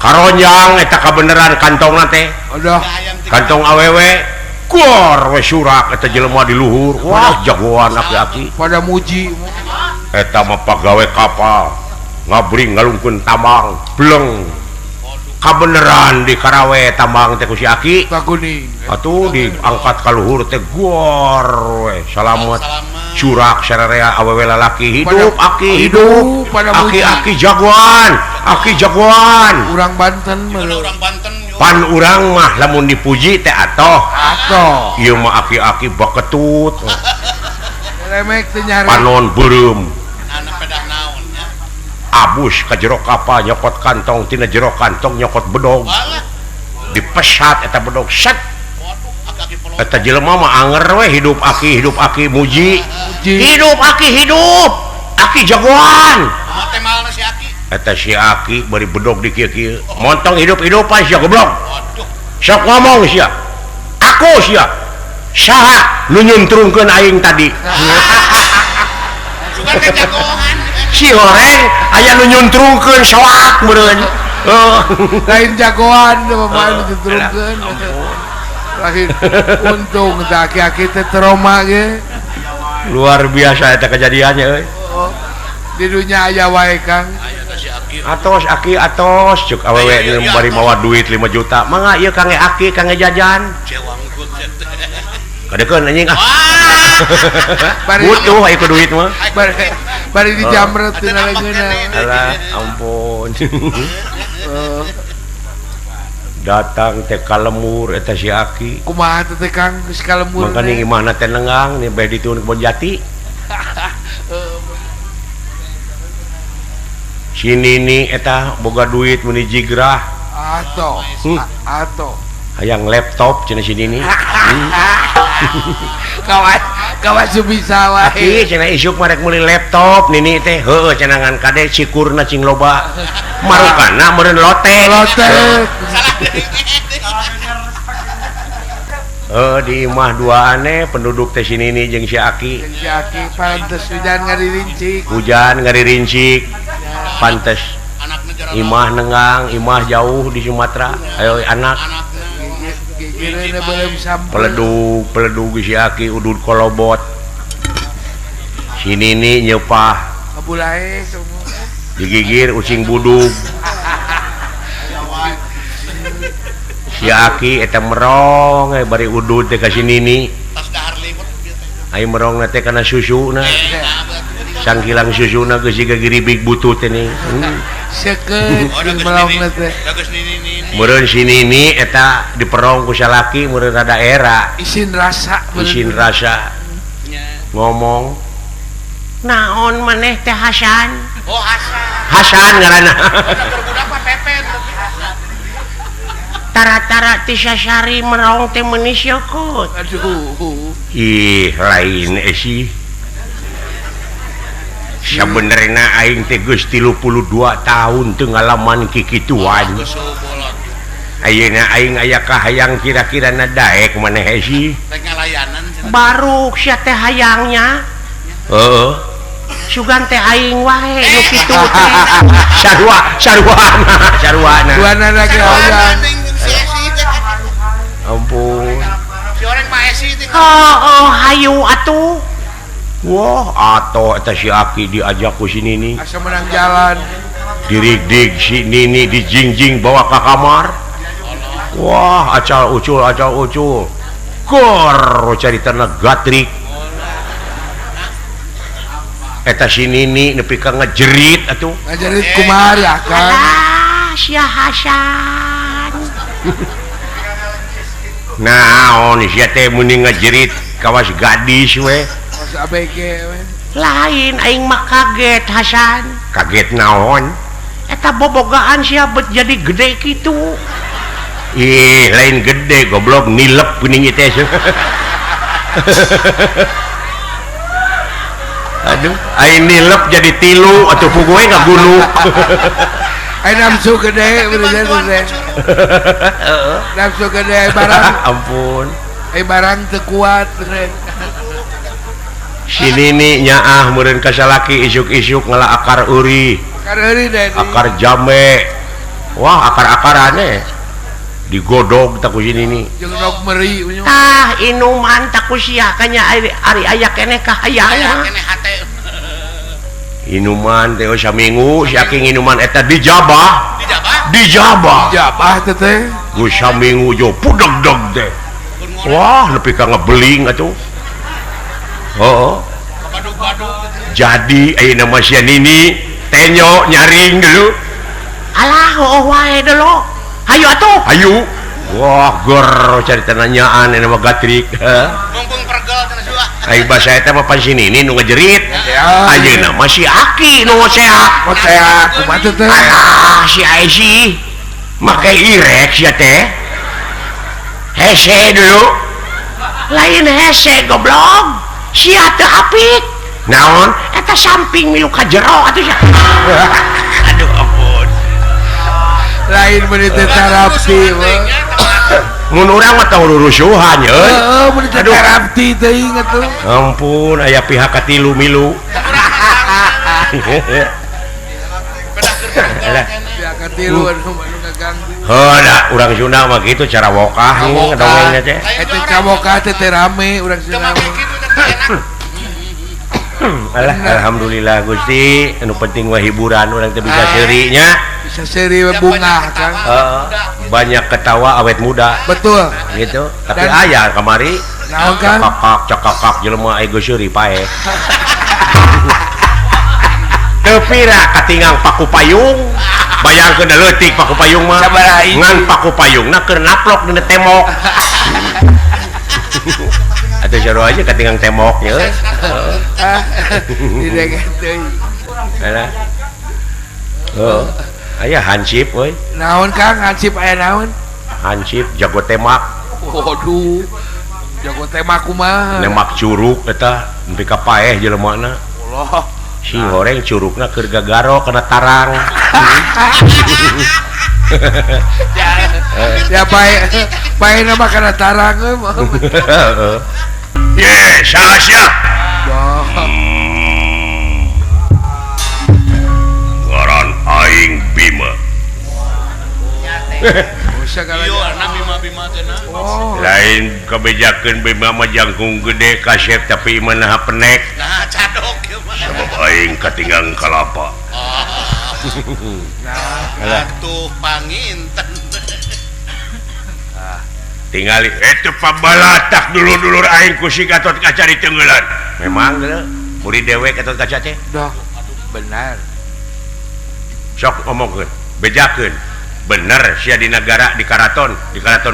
karonjang eta kabeneran kantongna teh Udah. kantong awewe gor we surak eta jelema di luhur wah jagoan aki-aki Pada muji. eta mah pagawe kapal ngabring ngalungkeun tambang bleng kabeneran di Karawe tambang teh ku si Aki Takuni. atuh diangkat ka luhur teh gor we salamet surak sararea awewe lalaki hidup Aki hidup Pada muji. Aki jagoan Urang Banten mah. Orang Banten yo. pan urang mah lamun dipuji teh atoh Ato. ieu mah aki-aki baketut Lemek teh nyari. panon beureum Anak pedah naon ya. abus ka jero kapal nyokot kantong tina jero kantong nyokot bedog Walah. dipesat eta bedog set Waduh, aki pelot. eta jelema mah anger we hidup aki muji Muji. hidup aki jagoan Mate malna si Aki. eta si Aki bari bedog di kieu-kieu montong hidup-hidupan sia goblok Waduh. sok ngomong sia aku sia saha nu nyuntrungkeun aing tadi Juga teh jagoan. si horeng aya nu nyuntrungkeun soak meureun Lain jagoan teh pemain diturunkeun. Lain untung teh aki-aki teh trauma ge. luar biasa eta kejadiannya euy Oh, di dunia aya wae Kang. Aya teh si Aki. atos Aki atos cuk awewe Iya, iya, bari atos. mawa duit 5 juta mangga ieu kange Aki kange jajan Cewanggut teh. kadekeun anjing ah Bari butuh aya ku duit mah bari di jamret teh leungeuna. alah ampun datang teh ka lemur eta si Aki Kumaha teh Kang geus kalembur. mangka ning imahna teh nengang nih bae dituun ke Jati si Nini eta boga duit meuni jigrah Ato. Ato. hayang laptop cenah si Nini Kawan subisa wae. Aki cenah isuk marek meuli laptop Nini teh heueuh cenah ngan kade cikurna cing loba marukana meureun lotek Lotek. Salah deui. di imah duaane penduduk teh si Nini jeung si Aki Si Aki pantes hujan ngaririncik. hujan ngariриncik pantes Anakna jara imah nengang imah jauh di Sumatera ayo anak anakna. Gigireuna belum sampai. peledug si Aki udud kolobot si Nini nyepah Kabulae semua. digigir ucing budug si Aki eta merong bari udud teh ka si Nini Tas dahar liwet kieu teh. ai merong na teh kana susuna Nah, berarti sangkilang susuna geus siga giribig butut teh nih Seukeut Oh, da geus melongna nini. teh. Da geus nini. meureun si Nini eta diperong ku salaki meureun rada era Isin rasa. isin rasa Nya. ngomong naon maneh teh Hasan Oh, Hasan. Hasan ngaranna Budak mah Pepen. tara-tara ti sasari merong teh meuni syukut Aduh. ih lain sih sabenerna aing teh geus 32 tahun teu ngalaman kikituan Geus bolot. ayeuna aing aya kahayang kira-kira na daek maneh sih Teh ngalayanan cenah. baru sia teh hayangnya heeh sugan teh aing wae nu kitu teh sarwana Duana lagi Kawan hayang. ning si Esi teh. ampun Si orang mah Esi teh. oh hayu atuh wah atoh eta si Aki diajak ku si Nini Asa menang jalan. dirig-dig si Nini dijingjing bawa ke kamar wah acal ucul gor caritana gatrik eta si Nini nepi ka ngejerit atuh Ngajarin kumaha ya Kang. sia Hasan naon sia teh muni ngejerit kawas gadis we Mas ABG we. lain aing mah kaget Hasan kaget naon eta bobogaan sia bet jadi gede kitu ih lain gede goblok nilep geuning teh aduh aing nilep jadi tilu atuh puguwe ngagunu nafsu gede bener teh. Nafsu gede barang. Ampun. Barang teu kuat bener. Sini nih nyaah meureun kasalaki isuk-isuk ngeula akar euri. Akar euri deh. Akar jambe. Wah, akar-akarannya digodog tak ku sini nih. Jeung rok meri punya. Tah inuman tak ku sia kanya ari aya keneh kahayangna. Kene hate. Inuman teh saminggu saking inuman eta dijabah. Dijabah. Jabah teh teh. Ku saminggu jo pudeg-deg teh. Wah, nepi ka ngebeling atuh. Oh. Badug-badug. Jadi ayeuna mah sia nini tenyo nyaring dulu. Alah, oh wae dulu. Hayu atuh. Hayu. Wah, gor carita nanyaan anu mah gatrik. Mumpung pergel cenah sula. Ai basa eta mah pan sini nu ngajerit. Ayeuna mah si Aki nu sehat. Motea kumaha teh teh? Alah, si Aisy make irek sia teh. Hese dulu. Lain hese goblok. Sia teu apik. Naon? Eta samping milu ka jero atuh sia. Aduh ampun. Lain meuni teh terapi mah. Mun urang mah tong rurusuhan ye. Heeh, meuni teh terapi teuing atuh. Ampun, aya pihak katilu milu. Alah. Ya katilu anu ngaganggu. Heuh, urang Sunda mah kitu cara wokah nih dongengna teh. Eta caboka teh rame urang Sunda. Alah, alhamdulillah Gusti, anu penting mah hiburan urang teh bisa seuri nya. Bisa seri bunga kan. Banyak ketawa awet muda. Betul. Gitu. Tapi aya kamari Naon kan? cakak jelema ego seuri pae. Teu pira katingang paku payung. Bayangkeun leutik paku payung mah. Ngan paku payungna keur naplok dina temok. Atuh jero aja katingang temoknya. Tidak gitu. Alah. Oh, aya hansip euy. Naon Kang hansip aya naon? Hansip jago temak. Waduh. Jago tembak kumaha? Nemak curug eta nepi ka paeh jelemana. Allah. Si goreng curugna keur gagaro kana tarang. Ya pae nama kana tarang mah. Ye, salah sia. Ngaran aing Bima. Yo bima teh na. Lain kebejakeun Bima mah jangkung gede kasep tapi manaha penek. Nah, cadok ieu mah. Sabab aing katinggang kalapa. Nah, atuh panginten. Tingali itu pabalatak dulur-dulur aing ku si Gatot Kaca di Tenggelan. Memang geus murid dewe Gatot Kaca teh. Dah. Benar. Sok ngomongkeun, bejakeun. Bener sia di negara di karaton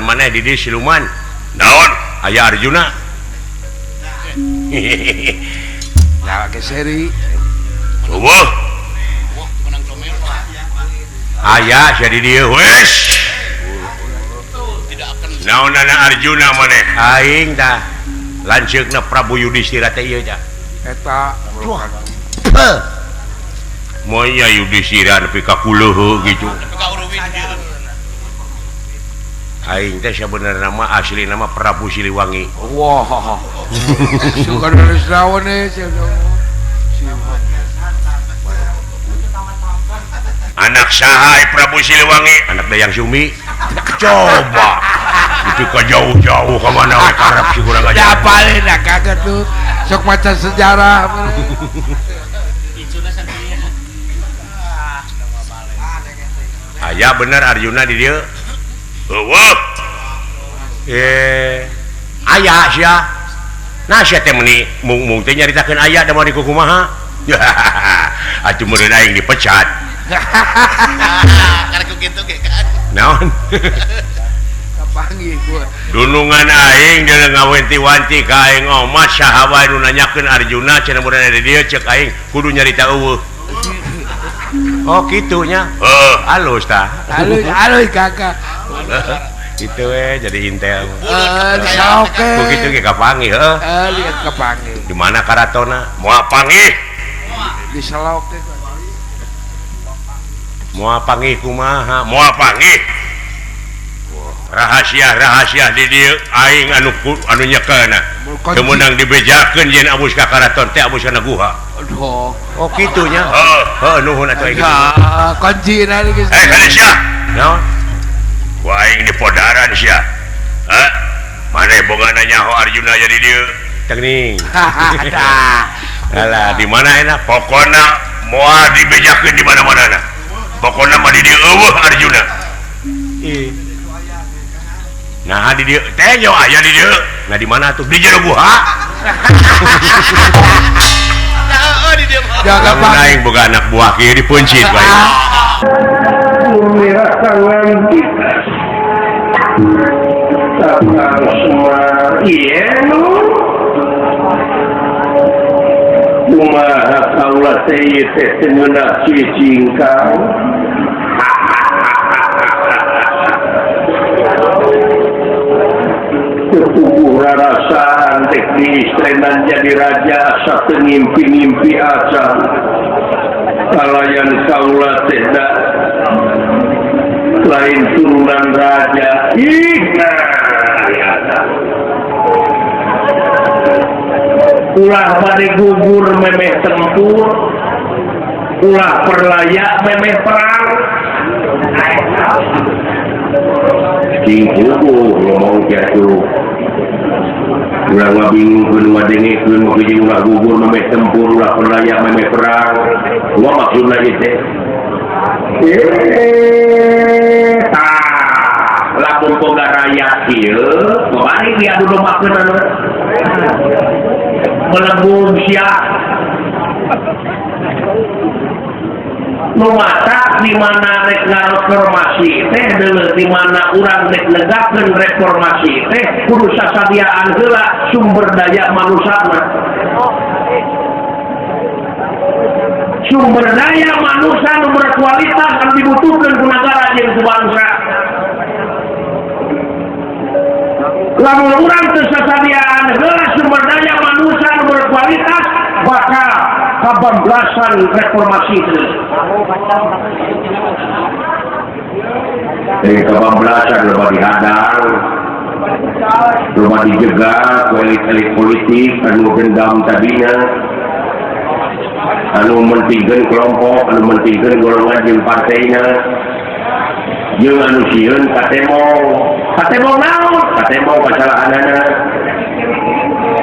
maneh di dieu siluman. Naon? Aya Arjuna. Ya ke seri. Eueuh. Wah, menang comel. Aya sia di dieu wes. Tidak akan Naonana Arjuna maneh? Aing tah lanceukna Prabu Yudhistira teh ieu tah. Eta Moya Yudhistira nepi ka kuleuh gitu. kauruwin ieu. Aing teh sabenerna mah asli nama Prabu Siliwangi. wah. Suka nulis naon Anak sahai Prabu Siliwangi, anak Dayang Sumi. Coba itu ke jauh-jauh ke mana we karep si kurang aja. Ya paling dah kagak tuh. Sok maca sejarah. Aya bener Arjuna di dieu. Eueuh. Aya sia. Nah sia teh meuni mung teh nyaritakeun aya da mari kumaha. Atuh meureun aing dipecat. Karena kitu ge kan. Naon? Kapanggih gua. Dunungan aing deuleu ngawenti-wanti ka aing omat saha wae nu nanyakeun Arjuna cenah meureun ada dieu ceuk aing kudu nyarita eueuh. Oh kitu nya. Halus tah. Halus kakak. Kitu we jadi intel. Oke. Begitu ge kapanggih heuh. Lihat kapanggih. Di mana karatona? Moal panggih. Di Selok teh. Moal panggih kumaha? Moal panggih. Rahasia di dieu aing anu nyekelna. Teu meunang dibejakeun yen abus ka karaton teh abus kana guha. Aduh. Oh kitu nya. Heuh nuhun atuh aing. Ya, kunci nari geus. Kana sia. Naon? Ku aing di podaran sia. Hah? Maneh boga nyaho Arjuna aya di dieu. Teu ning. Alah, di mana enak? Pokona moal dibejakeun di mana-manana. Pokona mah di dieu eueuh Arjuna. Nah di dieu teh yo aya di dieu. Nah di mana tuh? Di jero guha. Jaga Pak. Aing boga anak buah kieu dipuncit bae. Tangan kita Tatang Semar Ienu Kumaha kaula teh teh temeuna cicingkang ketubuh rarasaan teknis trenan jadi raja satu ngimpi-ngimpi acan kalayan kaula teda lain turunan raja ulah bade gugur memeh tempur ulah perlaya memeh perang Cingkuku ngomong jatuh ulah ngabingkeun ngadengekeun meuji ulah gugur memeh tempur ulah perlaya memeh perang gua maksudna ieu teh lamun boga rakyat ieu kemarin dia adu dombakeun anu melembung sia nu matak di mana rek reformasi teh deuleu di mana urang rek negakeun reformasi teh kudu sasadiaan heula sumber daya manusana sumber daya manusia nu berkualitas anu dibutuhkeun ku nagara jeung ku bangsa lamun urang teu sasadiaan heula sumber daya manusia nu berkualitas bakal kabablasan reformasi teh kabablasan loba dihadang loba dijegal ku elit-elit politik anu dendam tadinya anu mentingkeun kelompok anu mentingkeun golongan jeung partainya jeung anu sieun katemong naon katemong pasalahanana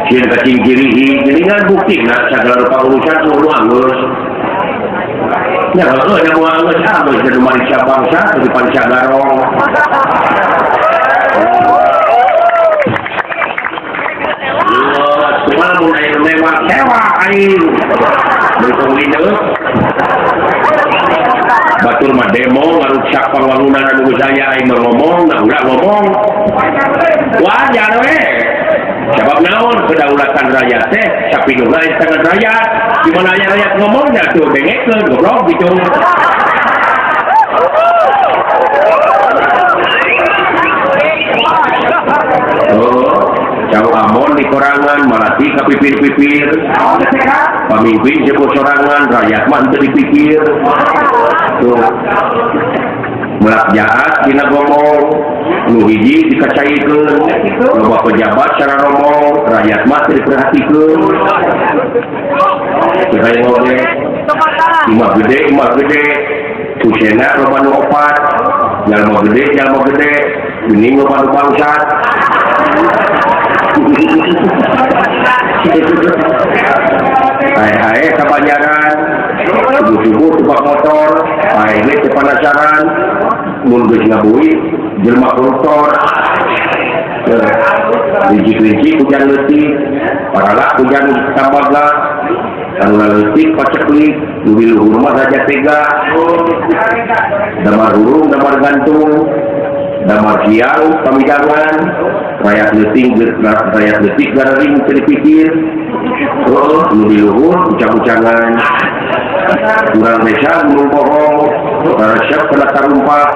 sieun kacing kirihi geuningan buktina sagala rupa urusan kudu anggeus nya heueuh nya moal anggeus geus jadi manusia bangsa di pancagarong semua mulai lewat sewa aing betul ini batur mah demo ngaruksak pangwangunan anu saya aing ngomong nah ulah ngomong wajar we sebab naon kedaulatan rakyat teh sapinuhna di tangan rakyat di mana aya rakyat ngomongnya tuh dengekeun goblok gitu jauh amon di korangan malati kapipir-pipir pamimpin jebol sorangan rakyat mah teu dipikir tuh mulak jahat dina ngomong nu hiji dikacaikeun loba pejabat cara ngomong rakyat mah teu diperhatikeun kayak ngomong imah gede usena loba nu opat jalma gede geuning loba nu bangsat hai kabanyaran subuh-subuh tupak motor hai ini kepanasaran mun geus ngabuhi jelema koruptor rinci-rinci hujan leutik paralak hujan tambaga anu leutik paceklik nu di luhur mah raja tega damar hurung damar gantung damar siang pamijangan rakyat leutik gararing teu dipikir nu di luhur ucang-ucangan urang desa nu bohong resep kena tarumpak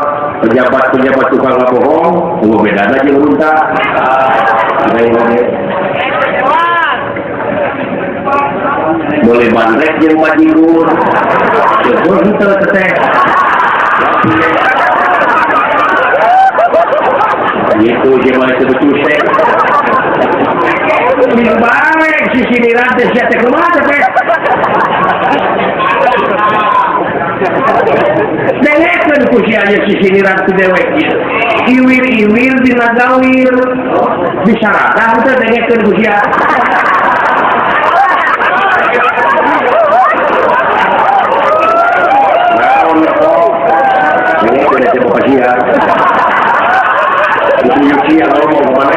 pejabat tukang ngabohong nu bedana jeung unta boleh bandrek jeung majigur sesuatu teh Itu gimana itu betul saya. Di bareng si sini rantai siapa kemana teh? Dengarkan kusianya si sini rantai dewek gitu. Iwir dina gawir bisa rata kita dengarkan kusia. Ini sudah coba kusia. Itu kusia ngomong kemana?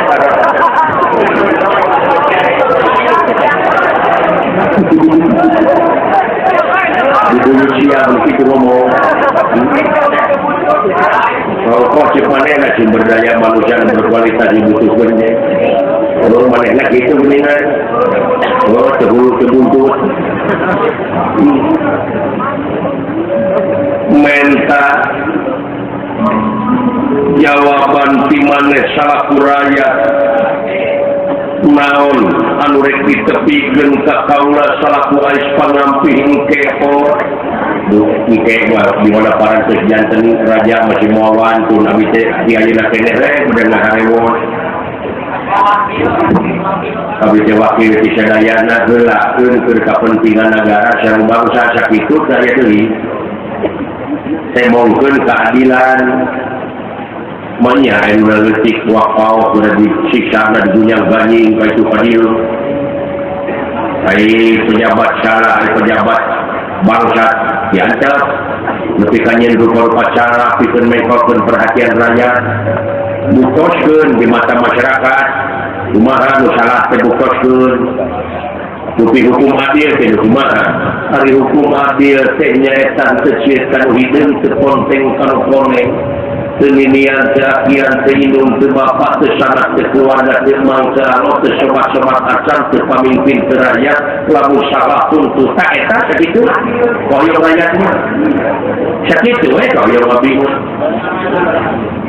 Ibu Lucia begitu ngomong. Kalau kau mana sumber daya manusia yang berkualitas dibutuhkan deh. Kalau mana gitu mendingan. Oh terbulu-terbuntu. Menta jawaban timane salakuraya naon anu rek ditepikeun ka kaula salaku ais pangamping kepo Ike di mana para janten raja masih mawan pun abis di ayeuna keneh rek bedenah harewon abis wakil di sadayana heulakeun keur kapentingan negara sareng bangsa sakitu saya deui temongkeun keadilan manya anu leutik wakau kudu disiksa di dunia banjing ka itu padil ai pejabat salah ai pejabat bangsa diantep nepi ka nyen upacara pikeun mengkokeun perhatian rakyat bukoskeun di mata masyarakat kumaha nu salah teh bukoskeun Tapi hukum adil teh kumaha ari hukum adil teh nyaeta teu cietan hideung teu ponteng kanu koneng teu ninian teu akian teu indung teu bapak teu sanak teu keluarga teu mang teu alo teu sobat-sobat acan teu pamimpin teu rakyat lamun salah tuntu tak eta sakitu koyong rakyatnya sakitu koyong abingung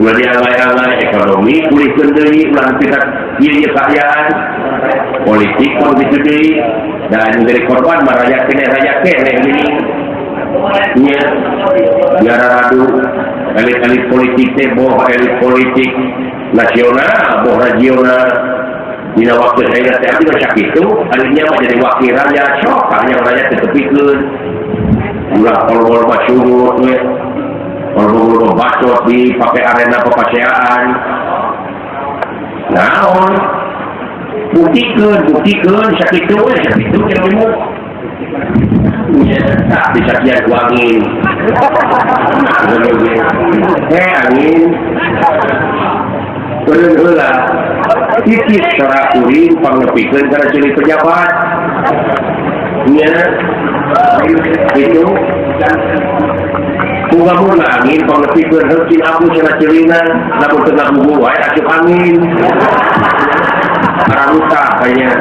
ulah dialay-alay ekonomi pulihkeun deui ulah pikat ieu kayaan politik pun gitu deui dan dari korban rakyat kene ini nya biar radu elit-elit politik teh boh elit politik nasional boh regional dina waktu saya teh abdi macam itu alinya menjadi wakil rakyat sok hanya rakyat tetepikeun ulah kalau masyhur we kalau bacot di pakai arena pepaseaan naon buktikan sakitu ilmu tak bisa dia angin angin bener-bener titis secara kuring pangepikeun karena ciri pejabat nya itu Bunga angin pangepikeun heuh aku cenah cirina lamun teu ngabubuh wae asup angin Aramuta kayaknya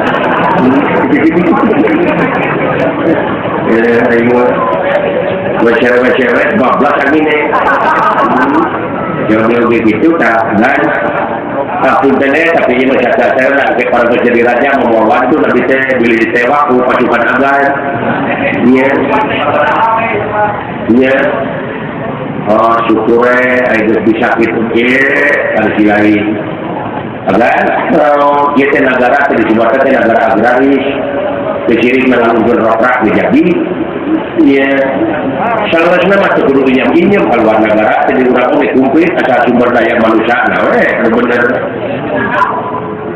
cewek-cewek bablas angin jangan begitu tak dan tapi ini masyarakat saya nak ke para jadi raja membawa itu nanti saya beli disewa ku pasukan agar nya oh syukur ayo bisa gitu harus lain agar kalau kita negara disebutkan negara agraris kecirik menanggung rokrak menjadi ya seharusnya masuk kudu pinjam keluar negara jadi orang oleh kumplit asal sumber daya manusia nah benar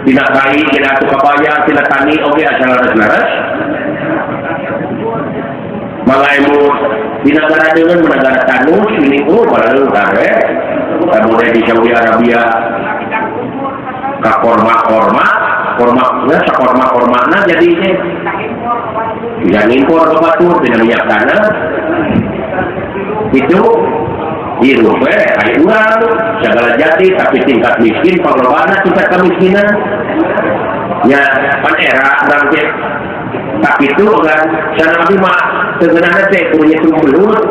tidak kai tidak tukapaya tidak tani oke asal laras malaimu di negara dengan negara tanus ini padahal kare kemudian di Saudi Arabia korma-kormaknya sekorma-kormaknya jadinya tidak ngimpor ke batur tidak minyak tanah itu hirup air urang segala jadi tapi tingkat miskin pengelolaannya tingkat kemiskinan ya pan era nanti tapi itu kan sana nabi mah sebenarnya teh punya turun belut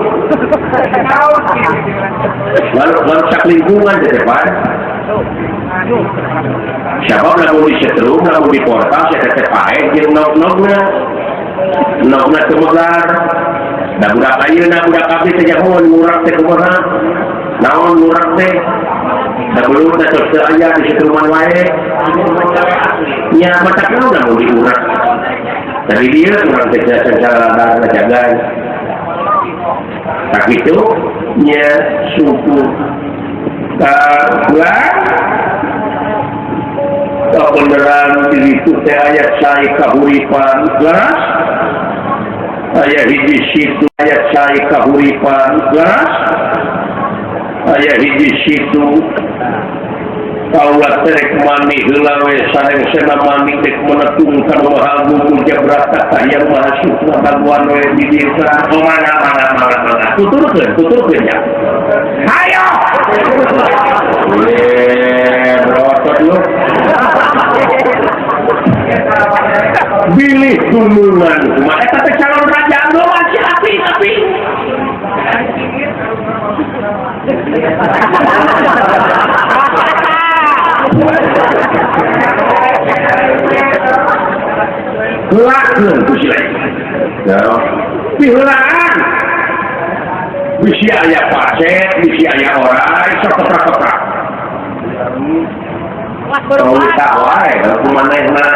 lalu sak lingkungan di depan siapa lalu di setrum lalu di portal saya tetep pakai jadi nok-noknya temegar dan budak ayeuna budak abdi teh jangan murah teh kumaha naon murah teh sebelum kita aya di setruman wae nya macam udah mau diurang dari dia orang teh secara jaga tak itu nya suku kebenaran diri itu teh ayat saya kahuripan jelas ayat hiji situ ayat saya kahuripan jelas ayat hiji situ Allah terek mani heula we sareng sena mani tek menetungkan mahal bumbu jabrata yang maha syukur bantuan we di desa mana tuturkeun ya ayo berotot lu pilih tulungan kumaha eta teh calon raja doang si api lakeun ku si lain pihelaan bisi aya pacet bisi aya orai sakeprak-keprak kalau kita wae kalau kumanehna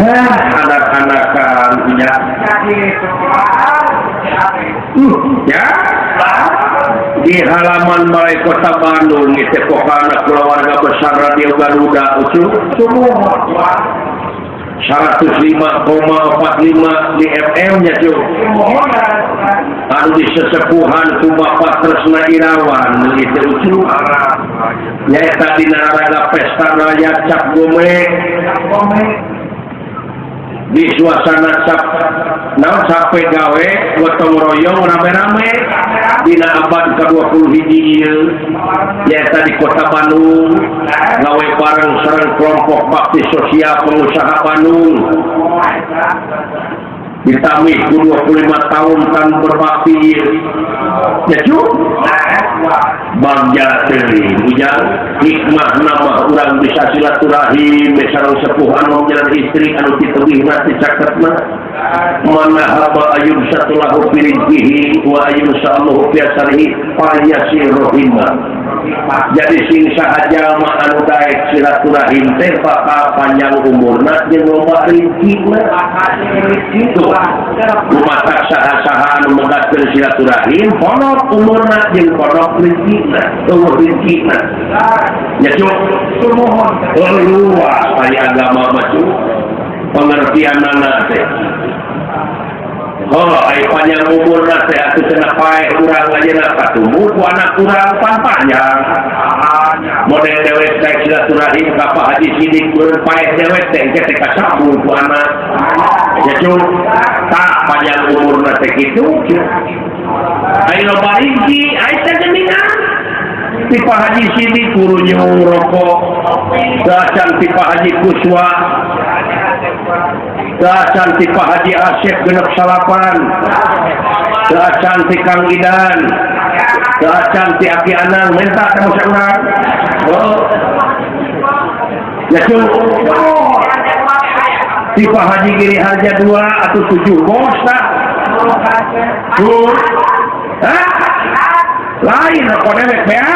anak-anakan punya ya di halaman Balai Kota Bandung di Tepokana keluarga besar Radio Garuda ucul 105,45 di FM nya cuy anu di sesepuhan ku Bapak Tresna Irawan gitu ucul nyaeta dina Raga Pesta Raya Cap Gome di suasana sampai gawe gotong royong rame-rame dina abad ke-21 ieu nyaeta di Kota Bandung gawe bareng sareng kelompok bakti sosial pengusaha Bandung ditambih 25 tahun kan berbakti ya cu bagja teuing ujang hikmah nama urang bisa silaturahim sareng sepuh anu jalan istri anu diteuwihna ti caketna mana haba ayun satulahu birizqihi wa ayun sallahu biasarihi fayasirohimah jadi sing sahaja mah anu daek silaturahim teh bakal panjang umurna jeung loba rezekina kitu lumatak saha-saha anu megatkeun silaturahim ponok umurna jeung ponok rezekina eueuh rezekina nya cuk mohon luas aya agama mah cuk pengertianna teh ai panjang umurna teh atuh cenah pae urang ayeuna katumbuh ku anak urang panjang model dewek teh silaturahim ka Pak Haji Sidik urang pae dewek teh teh kasabul ku anak ya cuk tak panjang umurna teh kitu ai loba rezeki ai teh geuningan ti Pak Haji Sidik kudu nyeung rokok dacan ti Pak Haji Kuswa dacan ti Pak Haji Asep genep salapan dacan ti Kang Idan dacan ti Aki Anang minta kamu seorang ya cukup ti Pak Haji Giri Harja 2 atau 7 bos tak lain kok dewek ya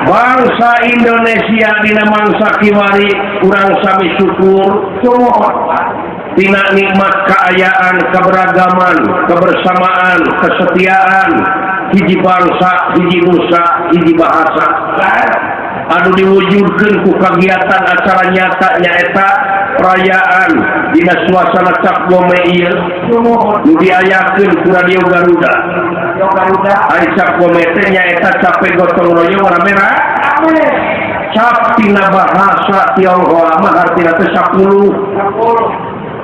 bangsa Indonesia dina mangsa kiwari urang sami syukur tina nikmat keayaan keberagaman kebersamaan kesetiaan hiji bangsa hiji nusa hiji bahasa anu diwujudkeun ku kagiatan acara nyata nyaeta perayaan dina suasana Cap Gome ieu nu diayakeun ku Radio Garuda ari Cap Gome teh nyaeta cape gotong royong rame-rame cap tina bahasa Tionghoa mah artina teh 10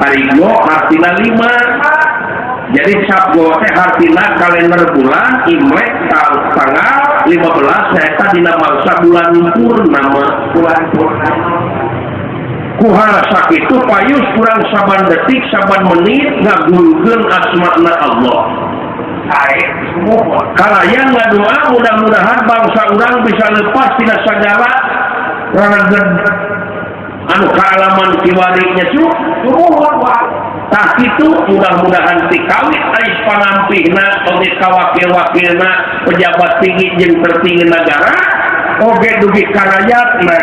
arigo artina 5 jadi Cap Gome teh artina kalender bulan Imlek tanggal 15 nyaeta dina mangsa bulan purnama kuhara sakitu payus kurang saban detik saban menit ngagulkeun asma'na Allah kalayan ngadoa mudah-mudahan bangsa urang bisa lepas tina sagala rarageun anu kaalaman kiwarinya cuk tak itu mudah-mudahan tikawit ais pangampihna oge kawakil-wakilna pejabat tinggi jeung tertinggi negara oge dugi ka rakyatna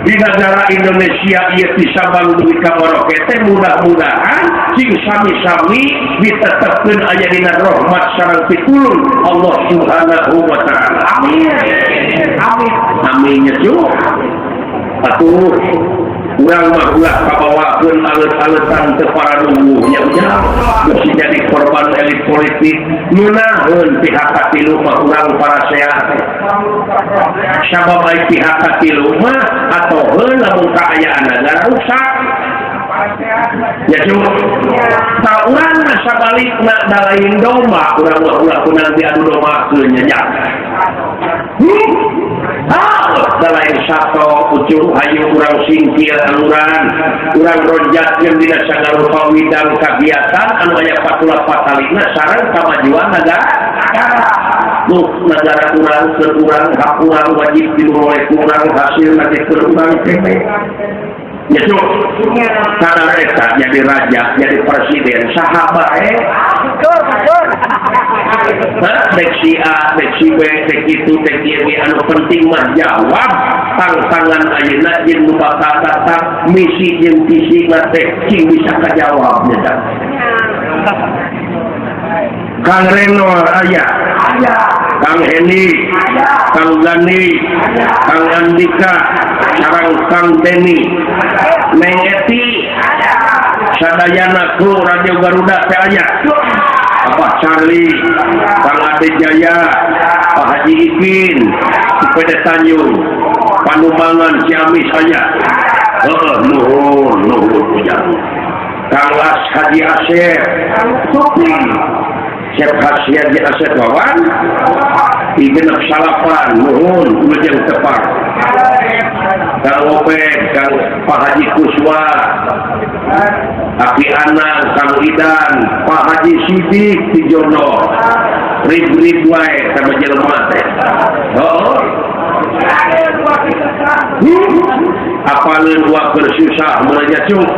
di negara Indonesia ieu disabang dugi ka baroke teh mudah-mudahan cing sami-sami ditetepkeun aya dina rahmat sareng pitulung Allah Subhanahu wa taala. Amin. Amin. Amin ya cuk. Atuh urang mah ulah kabawakeun alet-aletan teu paranunggu nya mesti jadi korban elit politik nunaheun pihak katilu mah urang para sehat sabab baik pihak katilu mah atoheun lamun kaayaan negara rusak ya cuma tak urang mah sabalikna dalain domba urang mah ulah kunang diadu domba keun nya dalain sato ucung hayu urang singkir aluran urang ronjatkeun dina sagarupa widang kagiatan anu aya patula-patalina sareng kamajuan negara negara urang keur urang hak urang wajib dimulai kurang hasil nanti keur urang kene ya cuk sadar eta jadi raja jadi presiden sahabat dek si A, dek si B, dek itu, dek ini anu penting mah jawab tantangan ayeuna jeung nu bakal datang misi jeung visi teh cing bisa kajawabnya dah. Kang Reno aya, Kang Heni, Kang Gani, Kang Andika, sareng Kang Deni, Neng Eti, sadayana kru Radio Garuda teh aya. Pak Charlie, Kang Ade Jaya, Pak Haji Ipin, Sepeda Tanjung, Panumbangan Ciamis aya. Nuhun Kang Las Haji Asep, Chef Haji Asep Wawan, Igenep Salapan, nuhun Ujeng Tepak. Kang Opek, Kang Pak Haji Kuswa, Aki Anang, Kang Idan, Pak Haji Sidik Tijono, Rib wae sama jelema teh. Apaleun waker susah mulai cung.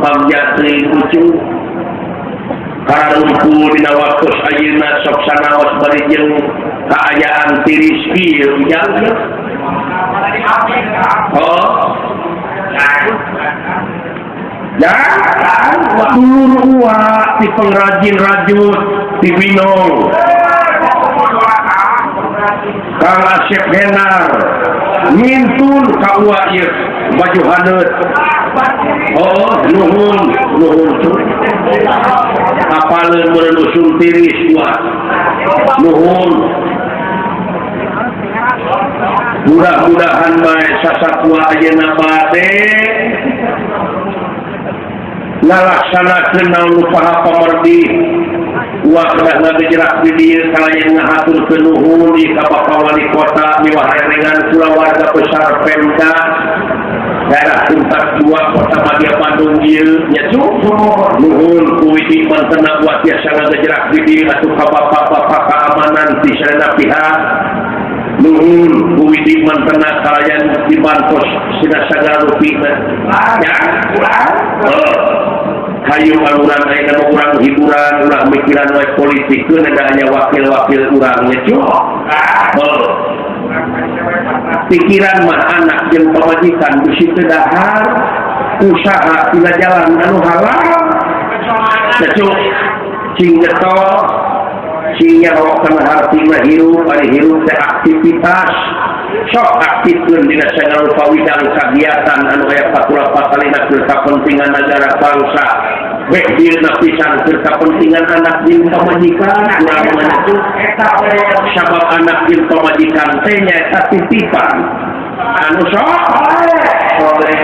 Bang Jatri ucung. Karungku dina waktos ayeuna sok sanaos bari jeung kaayaan tiris kieu ujang. Dan dulu di pengrajin rajut di Binong Kang Asep Benar ngintun ka ieu baju haneut nuhun apaleun merenusun tiris kuat nuhun mudah-mudahan bae sasakua ayeuna bade ngalaksanakeun naon paha pamerdi wa kedah ngagejerak di dieu kalayan ngahaturkeun nuhun di ka Bapak Wali Kota miwah erengan kulawarga besar Pemda daerah Tuntas 2 Kota Madya Bandung ieu nya nuhun ku widi mantena buat biasa ngagejerak di dieu atuh ka bapak-bapak keamanan di sareng pihak nuhun ku widi mantena kalayan dibantos sina sagala rupina ya hayu aluran ayeuna urang hiburan ulah mikiran wae politik keun ada aya wakil-wakil urang nya pikiran mah anak jeung pamajikan bisi teu dahar usaha tina jalan anu halal cuk cing getol cing nyarokeun hartina hirup ari hirup teh aktivitas sok aktifkeun dina sagarupa widang kagiatan anu aya patula-patalina keur kapentingan negara bangsa baik dina pisan keur kapentingan anak jeung pamajikan urang mah sabab anak jeung pamajikan teh nyaeta titipan anu sok soleh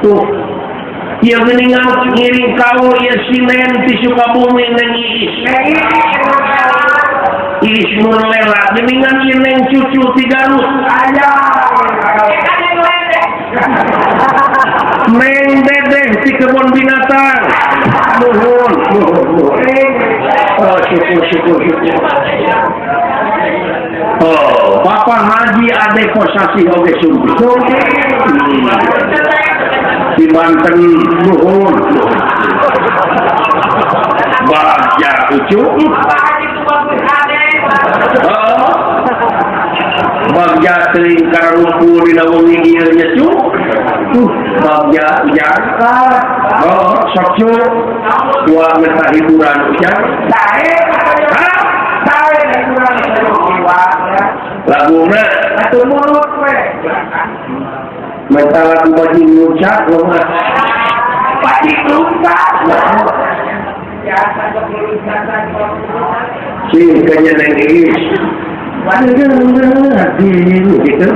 tuh ieu geuningan ngiring kaul ieu Sinen ti Sukabumi neng Iis Murlela geuningan ieu neng cucu ti Garut aya Neng Dedeh ti kebon binatang nuhun syukur Bapak Haji Ade Kosasi oge sungguh. Di Banten nuhun. Bagja ucuk. Bagja teuing karumpul dina wengi ieu nya cuk. Bagja jangka. Sok cuk. Dua meta hiburan ucap. Sae hiburan laguna atuh mulut we. Meta lagu bajing ngucap loh mah. Bajing ngucap. Si kayaknya nengis. Waduh, gitu.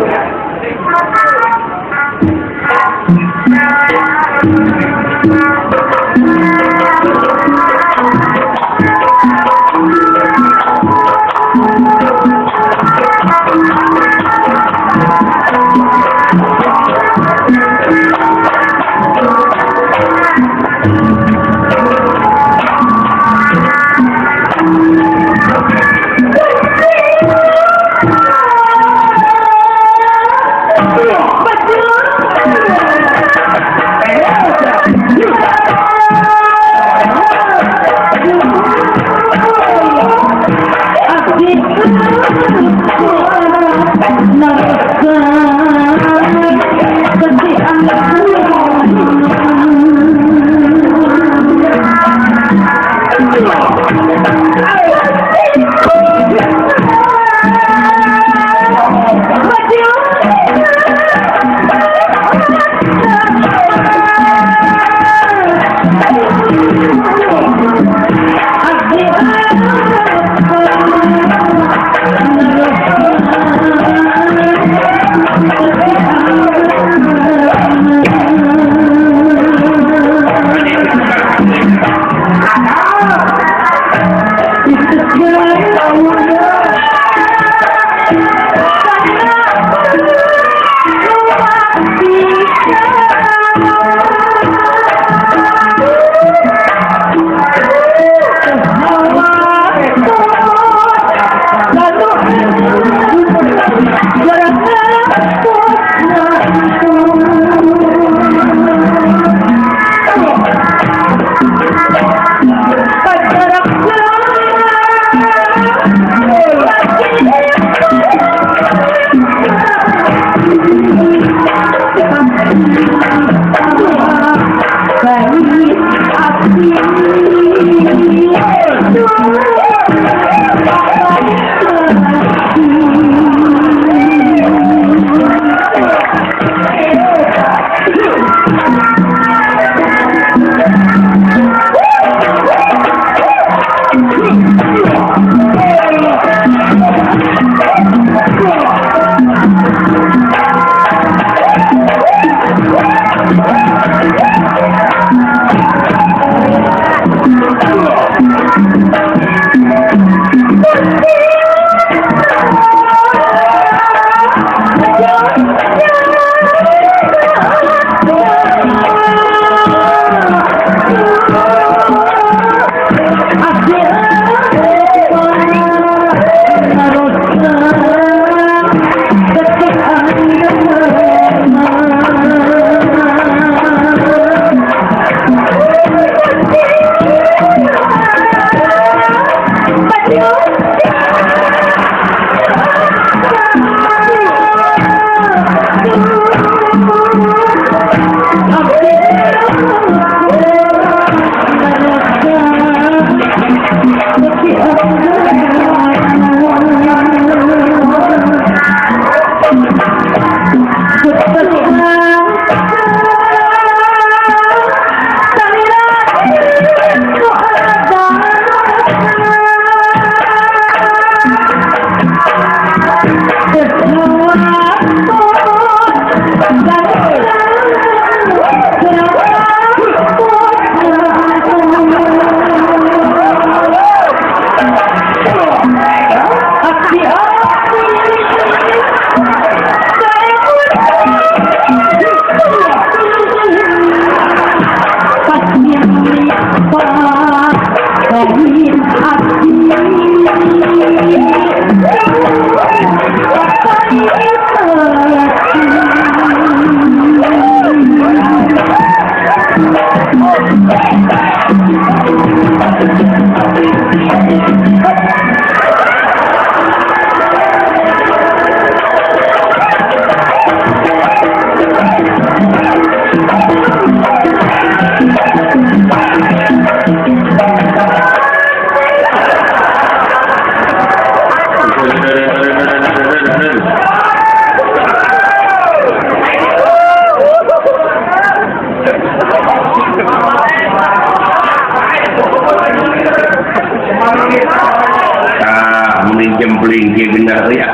jembling ge benar ya.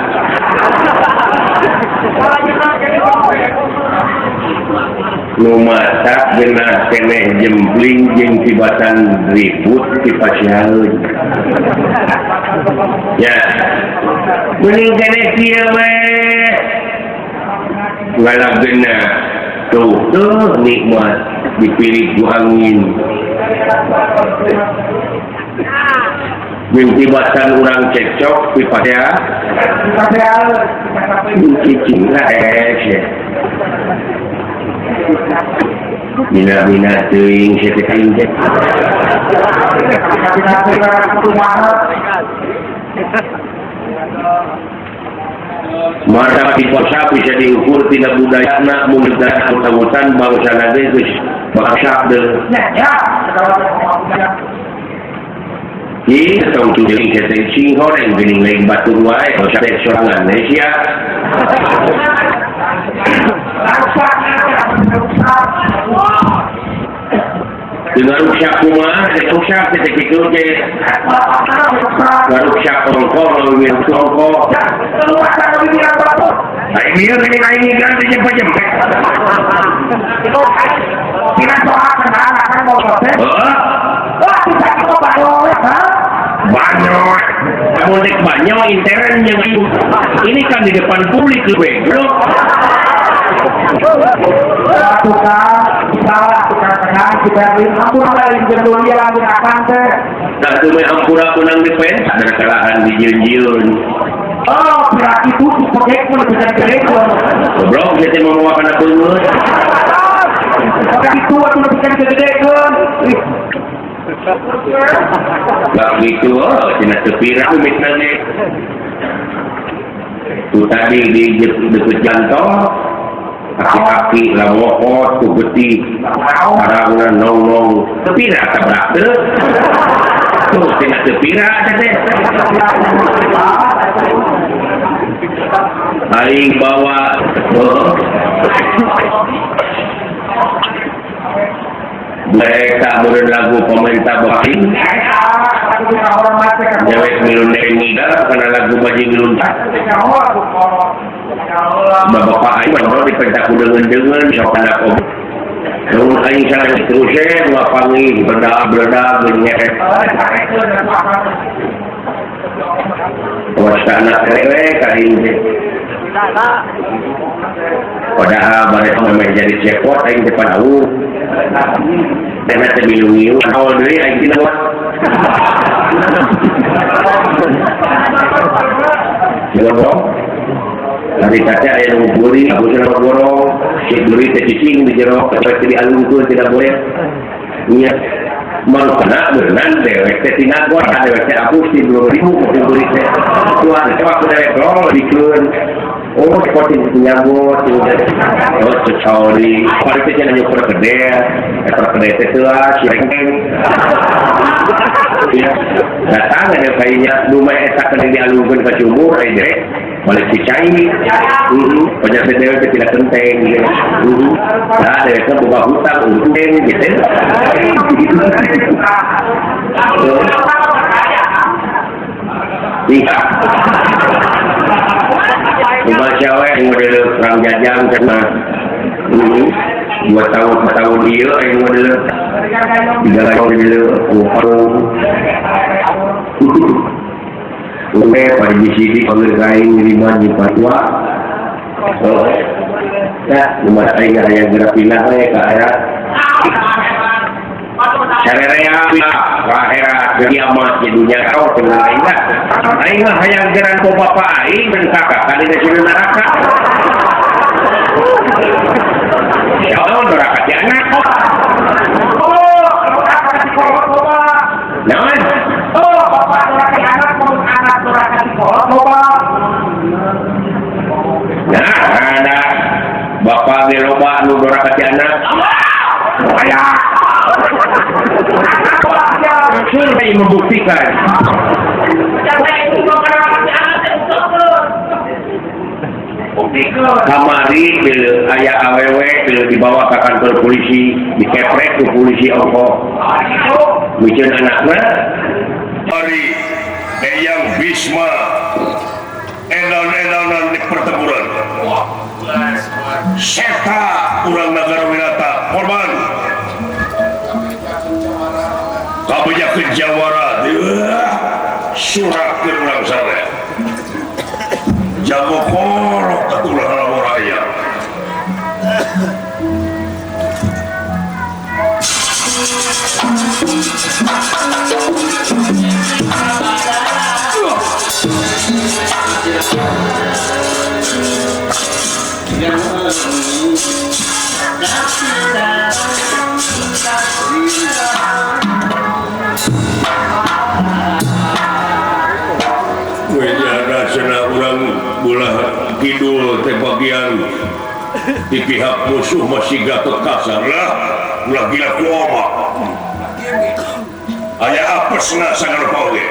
Nu masak geuna keneh jembling jeung tibatan ribut ti pasiaeun. Ya. Mending keneh kieu we. Ngalageuna tuh nikmat dipilih ku angin. Mintibatan orang cekcok pipada cicing lah ya. Mina teuing saya teuing cek. Mata tiposa bisa diukur tidak budayana menggunakan ketahuan bangsa nabi geus bangsa deh. Ini tong tujuh ketensi orang gening lain batu wae bangsa sorangan Indonesia. Dengan rusak rumah, rusak seperti itu je. Rusak rongkong, lebih rongkong. Ini ini kan dijemput. Kita doakan anak mau proses. Kita itu banyak. Mudik banyak intern yang ini kan di depan publik lebih, bro. Tak cuma ampura kunang depen, ada kesalahan di jilun-jilun. Oh, berarti itu proyek pun bisa direkod. Bro, kita mau makan apa dulu? Berarti itu aku bisa direkod. Gak gitu, oh, cina sepira misalnya. Itu tadi di dekat jantong. Kaki-kaki lamokot tu peti karangna nong tepira tabrak tu tengah tepira ada deh aing bawa mereka beren lagu pemerintah bakin jawab milun nida karena lagu baji milun bapak aing baru dipentak dengan siapa nak om. Lalu aing salah terusnya lapangi berdak menyeret. Wasana kerewe kain. Padahal balik menjadi cepot aing depan aku. Karena terminum awal dari aing tidak buat. Gorong. Hari kata ayah mengguri, aku sudah menggorong, cek guri tercicing di jeruk, seperti di alung itu tidak boleh. Iya, malu kena berenang dewek, tidak kuat dewek. Aku sih belum ribu, guri saya. Tuan, coba aku dewek dong, dikun. Oh, seperti penyambut, oh, secari. Kalau itu jangan nyukur kedai itu lah, sireng. Datang ada kayaknya rumah esak kena dialungkan ke sumur, direct balik dicai. Penyakit dewa itu tidak penting. Nah, mereka buka hutang untung gitu. Iya. Rumah cewek yang model perang jajang sama 2 tahun dia yang model 3 tahun dia Ume pada di sini panggil kain lima di fatwa. Oh, ya, rumah saya yang gerak pindah ke akhirat. Caranya akhirat kiamat di dunia kau dengan ingat. Aing mah hayang geran ko bapak aing dan kakak kali di sini neraka. Ya Allah neraka di anak. Oh, neraka di kolot. Naon? Oh, bapak neraka di anak, anak neraka di kolot, bapak. Nah, ada bapak di loba nu neraka di anak. Ayah. Survei membuktikan. Kamari bila ayah awewe bila dibawa ke kantor polisi, dikeprek ke polisi ongko. Mungkin anaknya. Hari Eyang Bisma edan-edanan di pertempuran Seta urang Nagara Winata korban kabanya ke Jawara surat ke urang sare jago korok ketulah raya Wejana sana urang bulah kidul teh bagian di pihak musuh masih Gatot Kasar lah ulah gila kuoma aya apesna sangat oge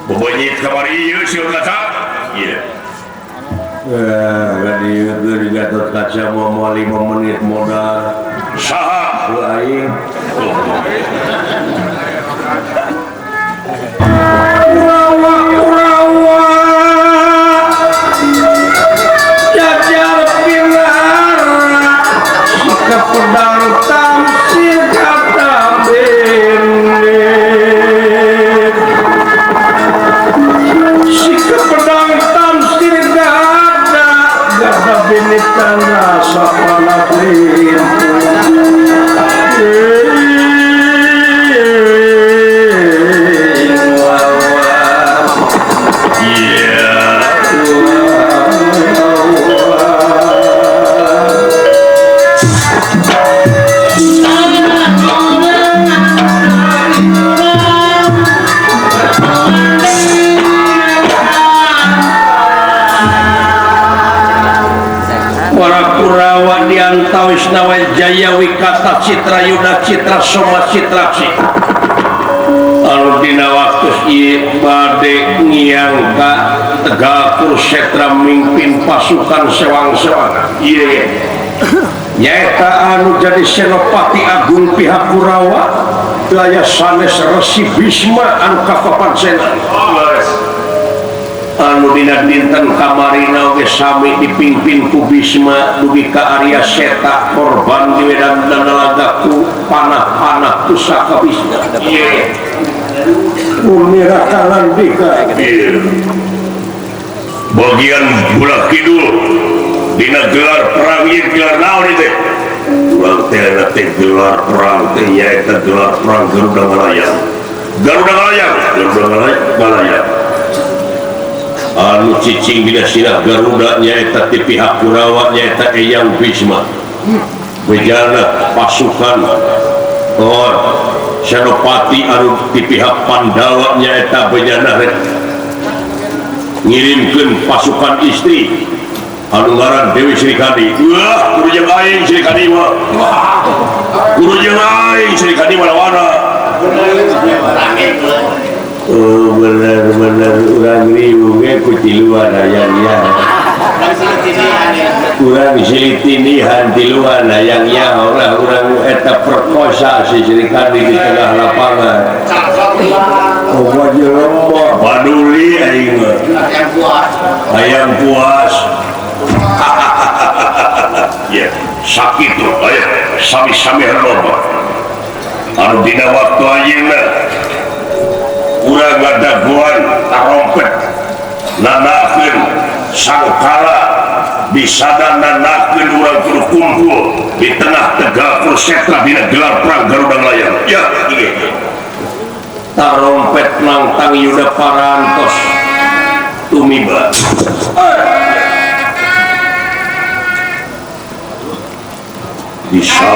bobonyit kamari ieu si kata ieu gadi di Gatot Kaca mau 5 menit modal saha aing pedang tamsir kata benek si pedang tamsir gada benek tanah sapana Wisnawa Jaya Wikata Citra Yuda Citra Soma Citraksi anu dina waktu ieu bade ngiangka Tegal Kursetra mimpin pasukan sewang-sewang ieu nyaeta anu jadi senopati agung pihak Kurawa daya sanes Resi Bisma anu kapapancenan anu dina dinten kamarina oge sami dipimpin ku Bisma dugi ka Arya Seta korban di Medan Danalagaku panah-panah pusaka Bisma Murmira kalan dika bagian bulah kidul dina gelar perang ieu gelar naon itu urang teh gelar perang teh nyaeta gelar perang Garuda Ngalayang anu cicing dina sinah Garuda nyaeta ti pihak Kurawa nyaeta Eyang Bisma bejana pasukan Senopati anu ti pihak Pandawa nyaeta bejana ngirimkeun pasukan istri anu ngaran Dewi Srikadi wah kudu jeung aing Srikadi mah kudu jeung aing Srikadi mah lawana oh benar-benar urang riu ge ku tiluan hayangnya urang silitinihan tiluan hayangnya urang eta perkosa si Srikadi di tengah lapangan oh baju lembah baduli aing hayang puas ya sakit tuh aya sami-sami lembah anu dina waktu ayeuna urang ngadaguan tarompet nanakeun sangkala bisada nanakeun urang kudu kumpul di tengah Tegal Kursetra dina gelar perang Garuda Ngalayang ya ieu tarompet nantang Yuda Parantos tumiba bisa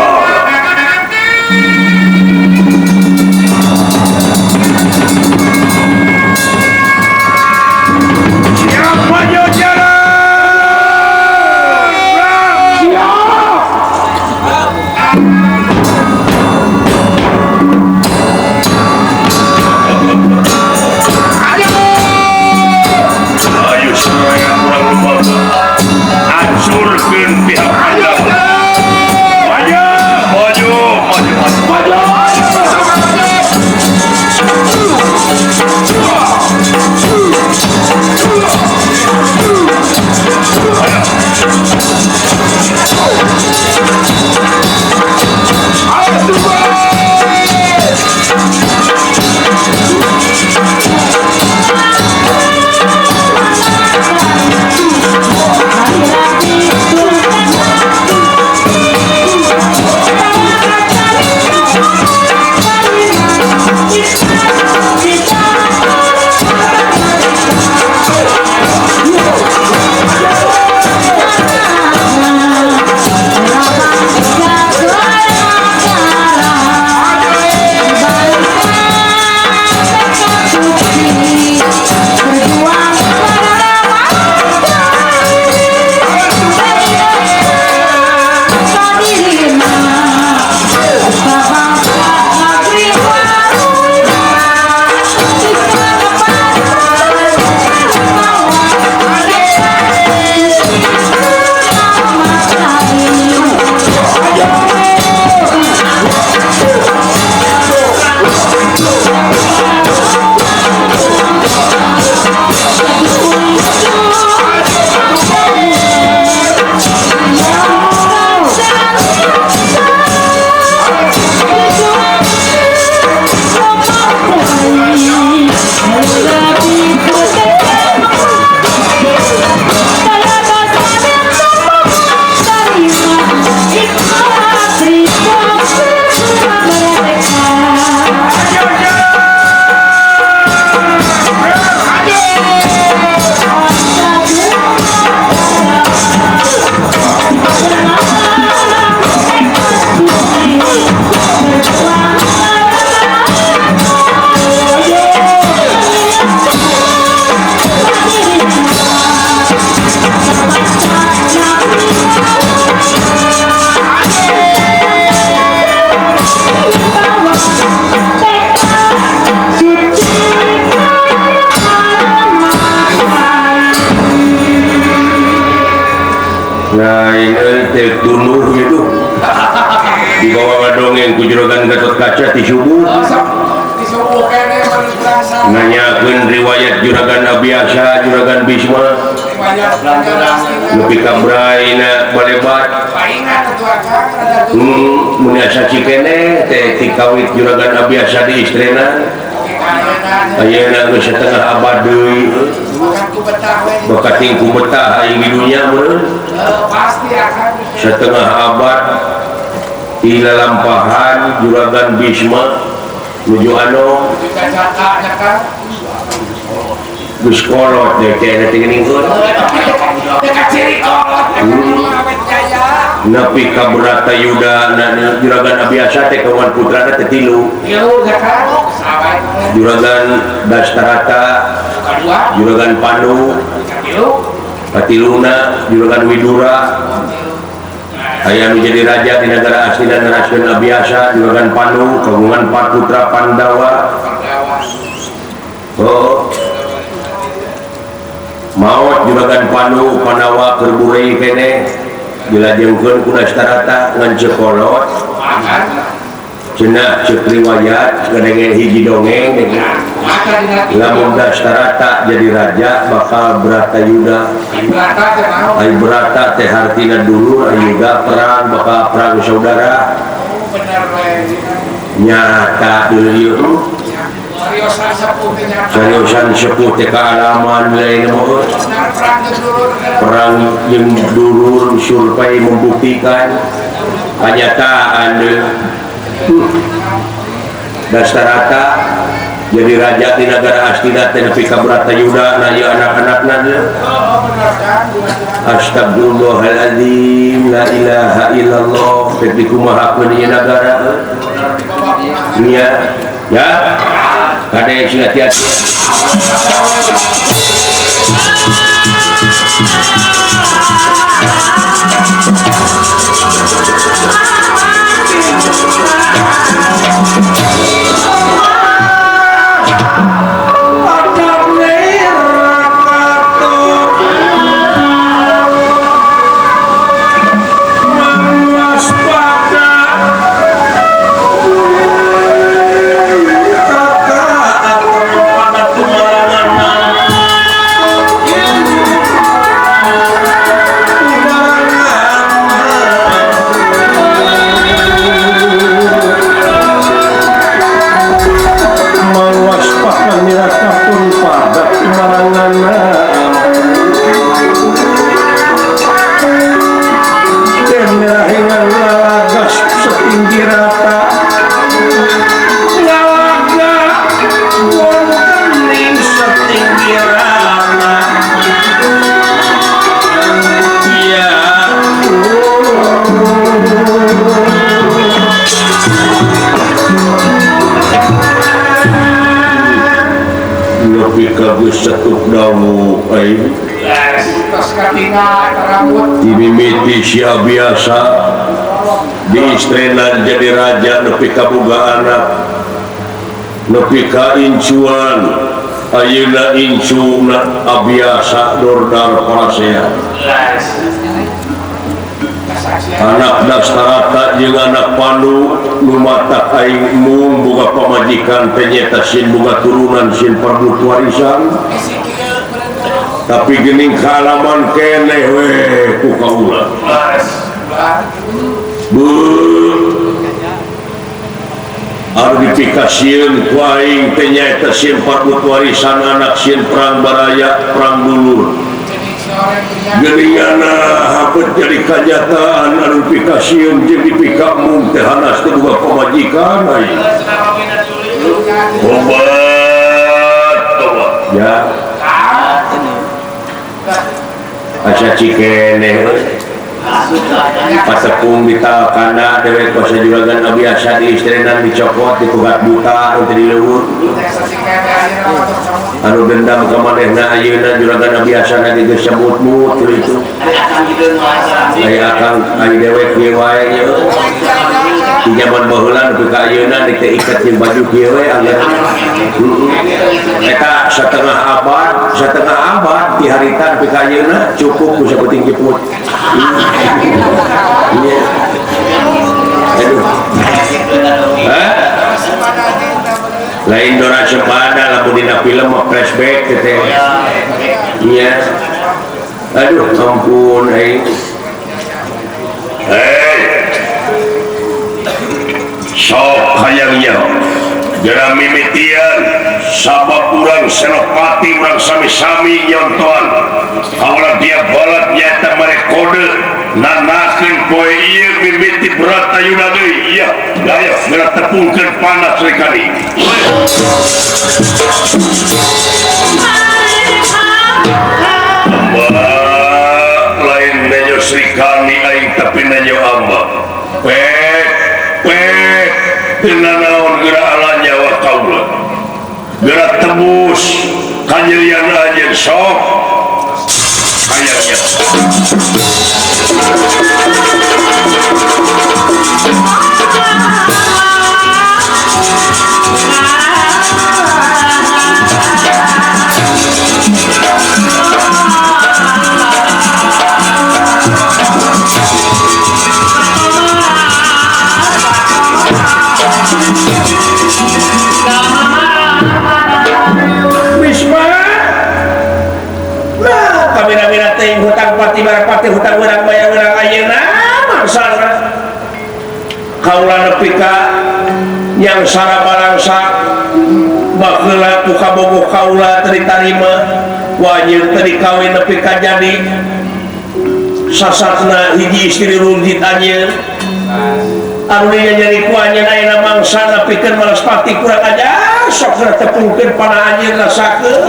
teh tunuh gitu di bawah ngadongeng ku juragan Gatot Kaca ti subuh nanyakeun riwayat juragan Abiasa juragan Bisma nepi ka braina balebat mun asa cikene teh ti kawit juragan Abiasa di istrena ayeuna geus setengah abad deui bakating ku betah aing di dunya meureun setengah abad di lalampahan juragan Bisma nuju ano geus kolot deh teh teh geuning nepi ka Bratayuda juragan Abiasa teh kawan putrana teh 3 juragan Dastarata juragan Panu Patiluna juragan Widura aya nu jadi raja di negara asli dan nasional Abiasa juragan Panu kagungan 4 putra Pandawa maot juragan Panu Pandawa kerburei kene dilajengkeun ku Dastarata ngan cekolot cenah ceuk riwayat gadenge hiji dongeng lamun Dastarata jadi raja bakal Bratayuda ai Brata teh hartina dulur ayuda perang bakal perang saudara nyata deui Sariosan sepuh teh kaalaman lain mah perang jeung dulur survei membuktikan kenyataan Dastarata jadi raja di negara Astina teh nepi ka Bratayuda na ieu anak-anakna astagfirullahaladzim la ilaha illallah teh dikumahakeun ieu nagara nya ya kade sing hati-hati setuk dawu dimimiti si Abiasa di istrenan jadi raja nepi ka boga anak nepi ka incuan ayeuna incuna Abiasa Dordar Parasea anak Dastarata jeung anak Panu nu matak aing mung boga pamajikan teh nyata sin boga turunan sin parbut warisan tapi geuning kaalaman keneh we ku kaula anu dipikasieun ku aing teh nyata sin parbut warisan anak sin perang baraya perang dulur geuninganna hapet jadi kenyataan anu dipikasieun jeung dipika mung teh hanas teh boga pamajikan aing obat ya asa cikene pasepung ditalkana dewek kuasa juragan Abiasa di istrenan dicopot dipugat buta untuk dileuwur anu dendam ka manehna ayeuna juragan Abiasa na geus semut-mut kitu aya akang ai dewek kieu wae di zaman baheula nepi ka ayeuna dik teh ikat jeung baju kieu we anggar eta setengah abad di harita nepi ka ayeuna cukup ku saeuting jeput iya aduh lain dora sepada lamun dina film flashback teh iya aduh ampun sok hayangnya jera mimitian sabab urang senopati urang sami-sami nyontoan kaulah dia balat nyata mereka kode nanakeun poe ieu mimiti berat ayeuna deui iya gaya geura tepungkeun panas rekali lain nenyo Srikani aing tapi nenyo amba dengan naon geura ala nyawa kaula geura tembus kanyeuyan anjeun sok hayangnya hutang pati hutang urang bayar urang ayeuna maksana kaula nepi ka yang sarabalangsa baheula ku kabogoh kaula teu ditarima wajib teu dikawin nepi ka jadi sasatna hiji istri rundit anjeun anu jadi ku anjeun ayeuna mangsa nepikeun malas pati kurang aja sok tepungkeun panah anjeun rasakeun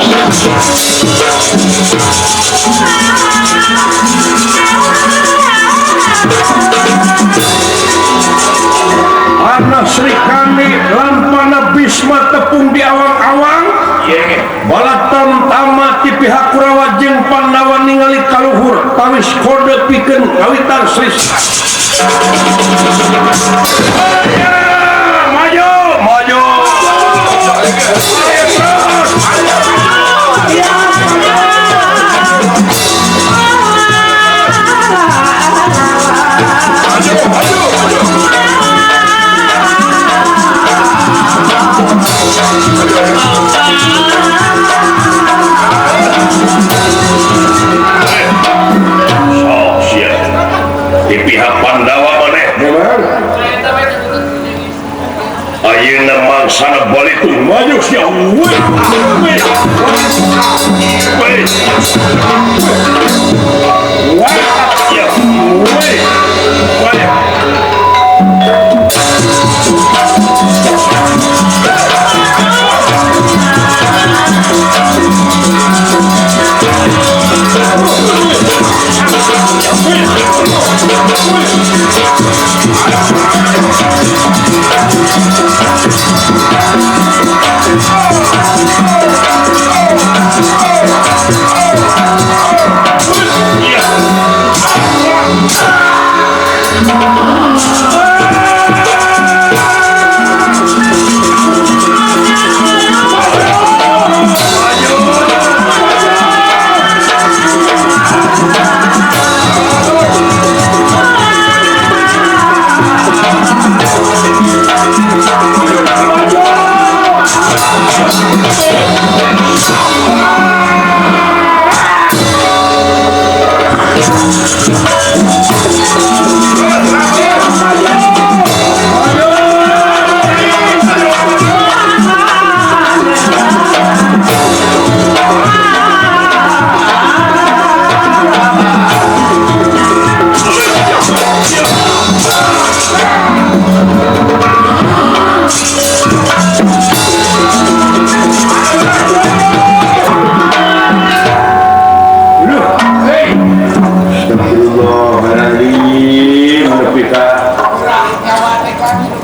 Anak Srikani lampana Bisma tepung di awang-awang balatan tamat di pihak Kurawa jeung Pandawa ningali kaluhur tawis kode pikeun ngawitan Srisna maju di pihak Pandawa maneh ayeuna mangsana balitung maju sia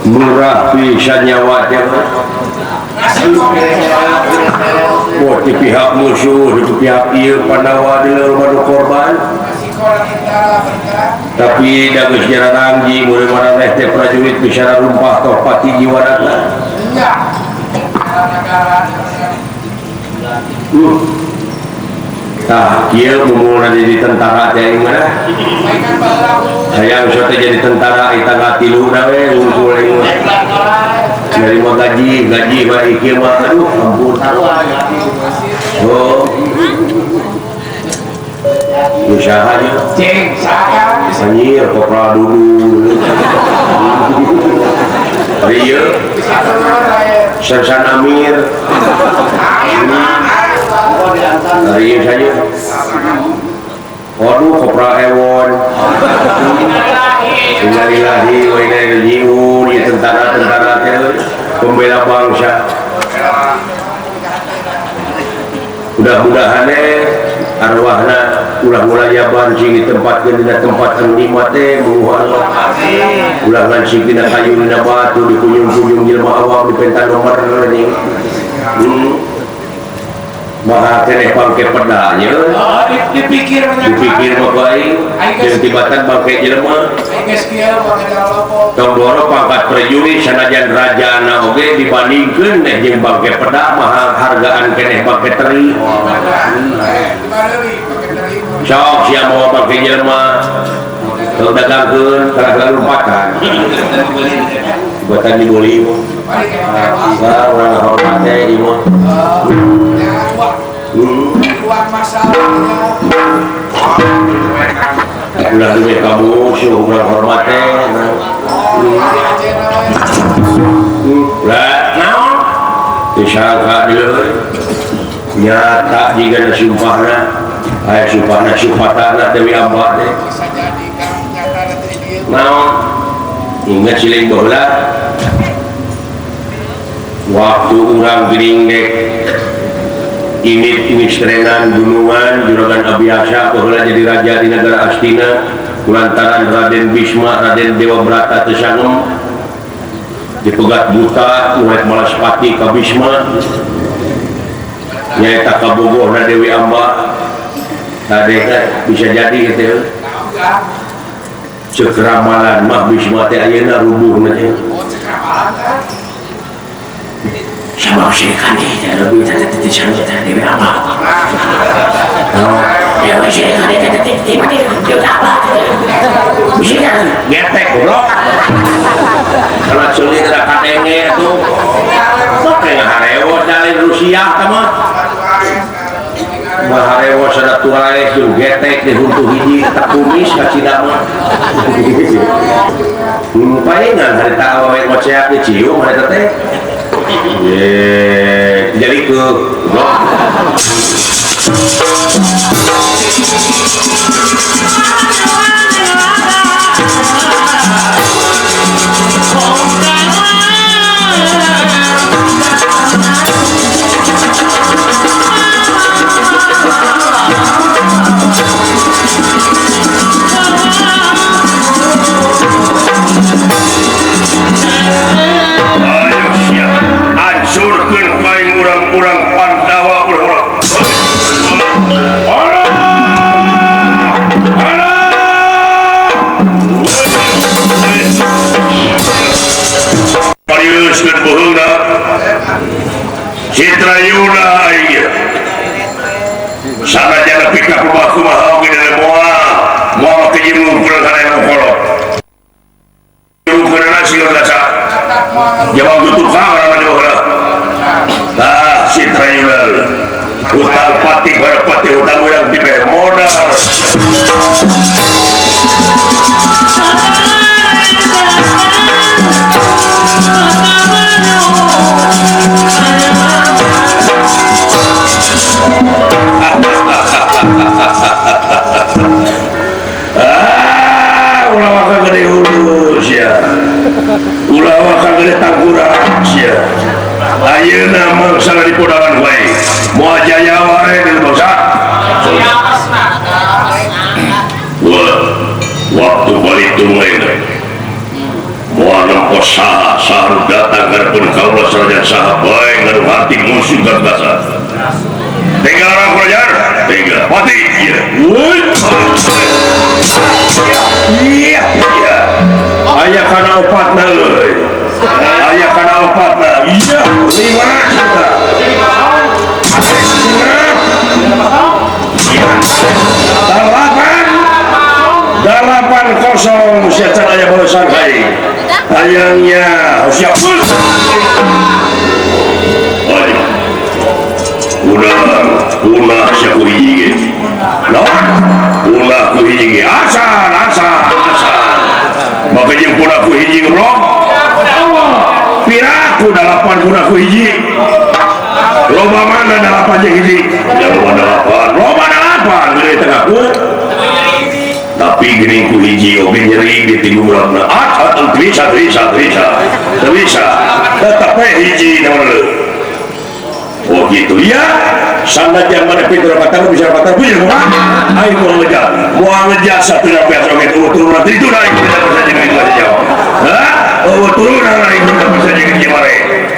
murah bisa nyawa buat di pihak musuh di pihak iya Pandawa di rumah korban tapi dagus sejarah ranggi mulai mana teh prajurit bicara rumpah topati jiwarana tah kieu mumulna jadi tentara teh mana hayang sote jadi tentara itangga tiluna we ngumpul dari mau gaji mah ieu mah aduh ampun oh usaha aja cek saya anjir kopral dulu iya Sersan Amir iya saja waduh kopral Ewon innalillahi wa inna ilaihi raji'un ya tentara-tentara pembela bangsa mudah-mudahan arwahna ulah-ulah jaban sing ditempatkeun dina tempat anu nikmat teh mual ulah ngancing dina kayu dina batu di kunjung-kunjung jelema awam di pentan nomor nih maha keneh bangke pedanya dipikir mah baik jeung tibatan bangke jelema tong doro pangkat prajurit sanajan rajana oge dibandingkeun jeung bangke peda maha hargaan keneh bangke teri sok sia mau bangke jelema teu dagangkeun kala lupakan buatan dibuli mah orang hormat teh ieu mah ulah duit kamu suruh ulah hormatnya ulah naon disangka dulu nyata jika ada sumpahna ayah sumpahna Dewi Amba teh naon ingat siling bola waktu orang gering dek ini serengan gunungan juragan Abiyasa bahwa jadi raja di negara Astina kulantaran Raden Bisma Raden Dewa Brata tersangem dipegat buta mulai malaspati ka Bisma nyaita kabogoh na Dewi Amba tadeka bisa jadi gitu cekramalan mah Bisma teh ayeuna rubuh na teh sama saya kan dia lebih tadi sana Dewi Amba ya saya kan dia Dewi Amba bisa getek bro kalau sulit ada katenge itu pakai ngarewo dari Rusia sama ngarewo sada tuae jeung getek di huntu hiji tak kumis ka cidama palingan harita awewe moceak di cium harita teh jadi ke blok Citrayuna iya sana jana pika kumaha kumaha oge dari moal kejimu kurang kana yang kolot kurang nasi udah sa jawab tutup kamar mana orang ah Citrayuna utang pati berpati utang yang dibayar modal ulah wakang gede urus ya ulah wakang gede tangkurang ya ayeuna mangsa di podangan wae moal jaya wae di bangsa waktu balik tungguin moal nempos saha datang karepun kaula sarajan saha bae ngaruh hati musuh gagasan tinggal orang pelajar tiga mati iya iya iya aya kana opatna euy aya kana opatna iya 8-0 secara aya balasan hai hayangnya siap ulah siapa hiji no ulah ku hiji asal maka jeung puna ku hiji bro piraku 8 puna ku hiji loba mana 8 jeung hiji loba 8 gede tengahku tapi gini ku hiji oke nyeri di tinggulanna bisa tetap hiji namanya oh gitu ya sangat yang mana pintu kata bisa kata punya ayo mau ngejar satu lapis roket turun nanti itu naik tidak bisa jaga itu aja jawab turun naik tidak bisa jaga gimana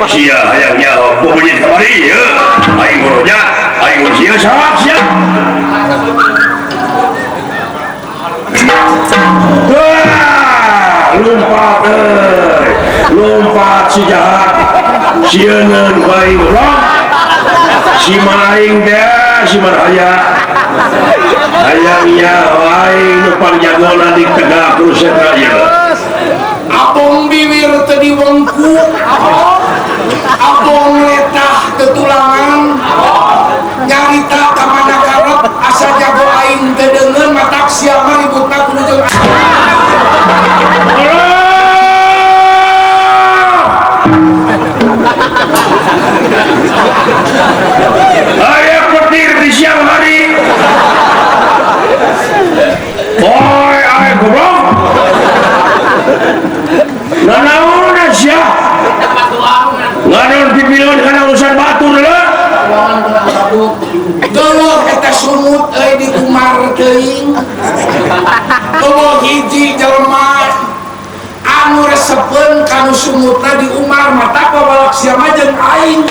sia hayangnya pokoknya kemari ya ayo moronya ayo sia siap lompat si jahat sieuneun baik roh si maing deh si maraya hayangnya aing nu pangjagona di tengah kruset raya Abong bibir tadi wengku, abong letah ketulangan, nyarita kamana karep asa jago aing teu deungeun matak siapa ributna kudu jeung aya petir di siang hari boy aya goblok nanaon sia nanaon pipilon kana urusan batur lah Tolong kita sumut di umar teuing. Tolong hiji jelema anu resepeun kanu sumutna di umar mata pabalak siapa jeung aing.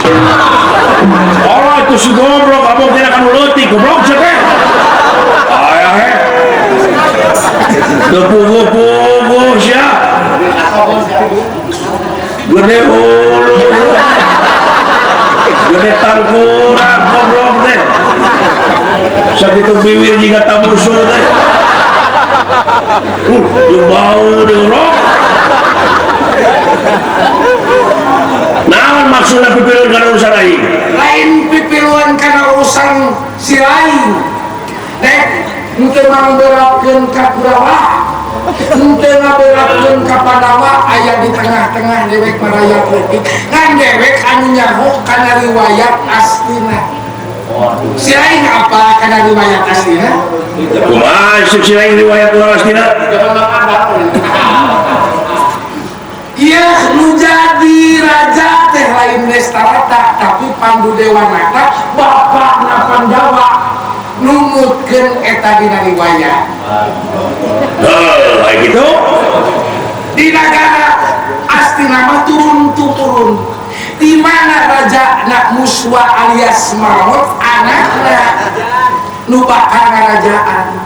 oh itu si goblok abang tidak akan leutik goblok sia aya he depu-depu sia gede hulu gede tangkuran goblok teh sakitu bibir jika tamusul teh bau deurok naon maksudna pipilun kana urusan aing Lain pipiluan kana urusan si lain. Dek, mungkin mangberatkeun ka Kurawa, mungkin ngaberatkeun ka Pandawa aya di tengah-tengah dewek marayat leutik. Ngan dewek anu nyaho kana riwayat astina. Si lain apa kana riwayat astina? kumaha si lain riwayat astina Iya, nu jadi raja teh lain Lestarata, tapi Pandu Dewanata bapakna Pandawa numutkeun eta dina riwayat. kayak gitu Di negara Astina mah turun-turun. Di mana raja nak Muswa alias Maut anakna nu bakal ngarajaan.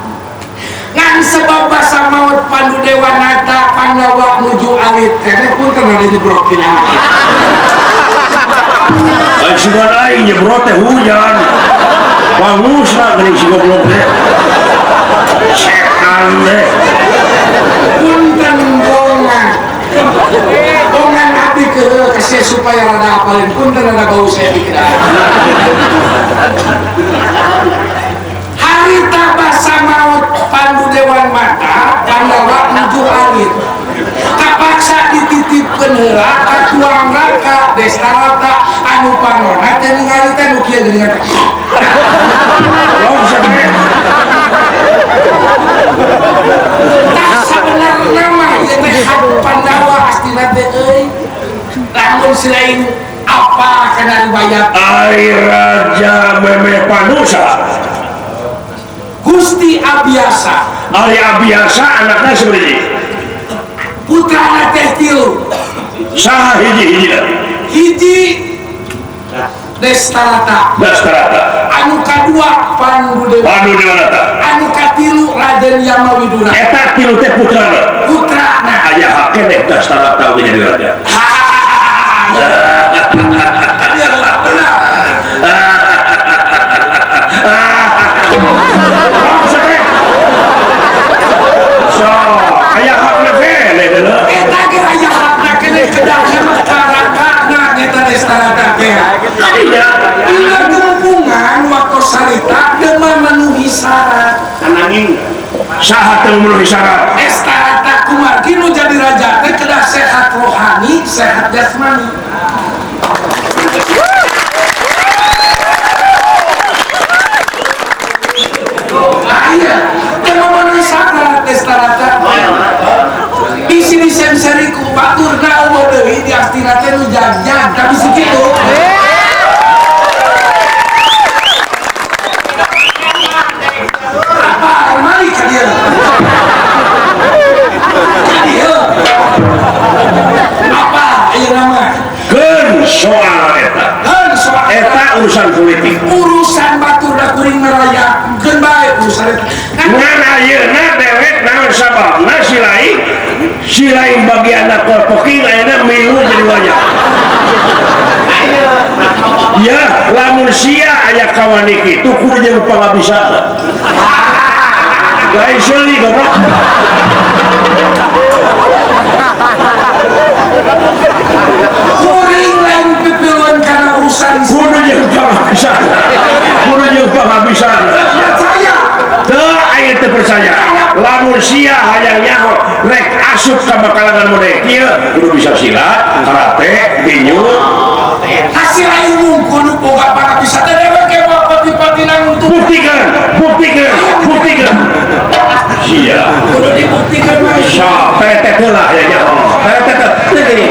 Ngan sebab basa maut Pandu Dewanata Pandawa nuju alit karena pun kena dijebrokin aing sugan aing nyebrot teh hujan bangusna geuning si goblok teh setan teh punten bongan abdi ke supaya rada apalin punten rada bau saya pikir harita basa maut Pandu Dewan Mata Pandawa nuju alit kapaksa dititipkeun heula ka tuang raka Destarata anu panona teh ningali teh nu kieu geuningan tah sabenerna mah ieu teh hak Pandawa astina teh euy lamun si lain apa kana riwayat air raja meme panusa Gusti Abiasa ari Abiasa anakna sebenarnya putrana teh 3 saha hiji-hijina hiji Destarata. Anu kadua Pandu Dewata. Anu katilu Raden Yamawidura. Eta tilu teh putrana. Putrana. Aya hakene Dastarata we jadi raja. So, aya hakna kene deuna. Eta ge aya hakna kene kedahnya masyarakat eta Destarata teh. Kadinya Dina gumpungan waktu sarita dengan memenuhi syarat. ananging saha teu memenuhi syarat. Destarata kumargi nu jadi raja teh kedah sehat rohani, sehat jasmani. Iya, teu memenuhi syarat Destarata. Isi disenseriku baturna umur deui di astina teh nu jagjag tapi segitu. Apa mari ka dieu? Ka dieu. Apa aya nama? Keun soal eta. Heun soal Eta urusan politik. urusan baturna kuring neraya keun bae urusan eta. Kan Ngan ayeuna dewek naon sababna silai bagianna kolpoking ayeuna milu jadi wajah. Ya, lamun sia aya kawanik itu kudu jeung pangabisana. Lain seli goblok. kuring lain pipiluan kana urusan Kudu jeung pangabisana. Kudu jeung pangabisana. saya. Teu aya teu percaya. Lamun sia hayang nyaho rek asup ka bakalangan mode kieu kudu bisa silat, karate, tinju. Hasil lain mungkul nu boga pangabisa teh dewe ke pati-patina untuk Buktikan. Sia. kudu dibuktikan wae. Sa, tetet heula ya nyaho. Tetet gini.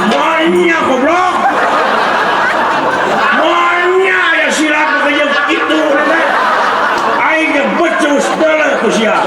Moalnya goblok. Moalnya ya silat bekerja itu. Aing ge becus deuleuh ku sia.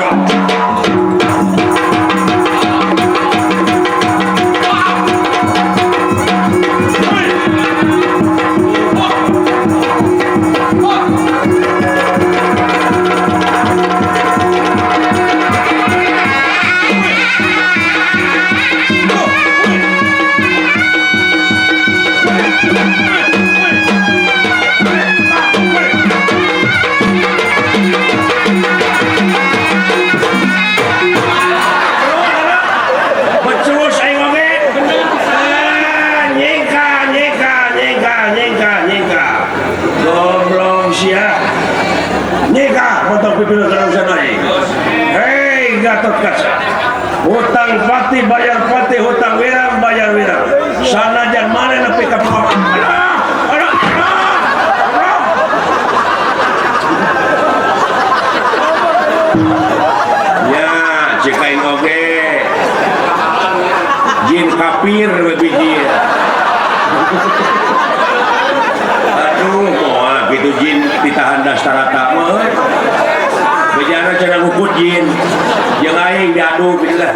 Becus aing oge. Nyeka. Goblok sia. Nyeka potong pipilu kana urusan aing. Hei Gatot Kaca. Hutang pati bayar pati, hutang wirang bayar wirang. Sanajan maneh nepi ka ya, cek aing oge. Jin kapir bebiji. Aduh, moal gitu jin ditahan Dastarata mah. Bejana cenah ngukut jin. Jeung aing diadu bila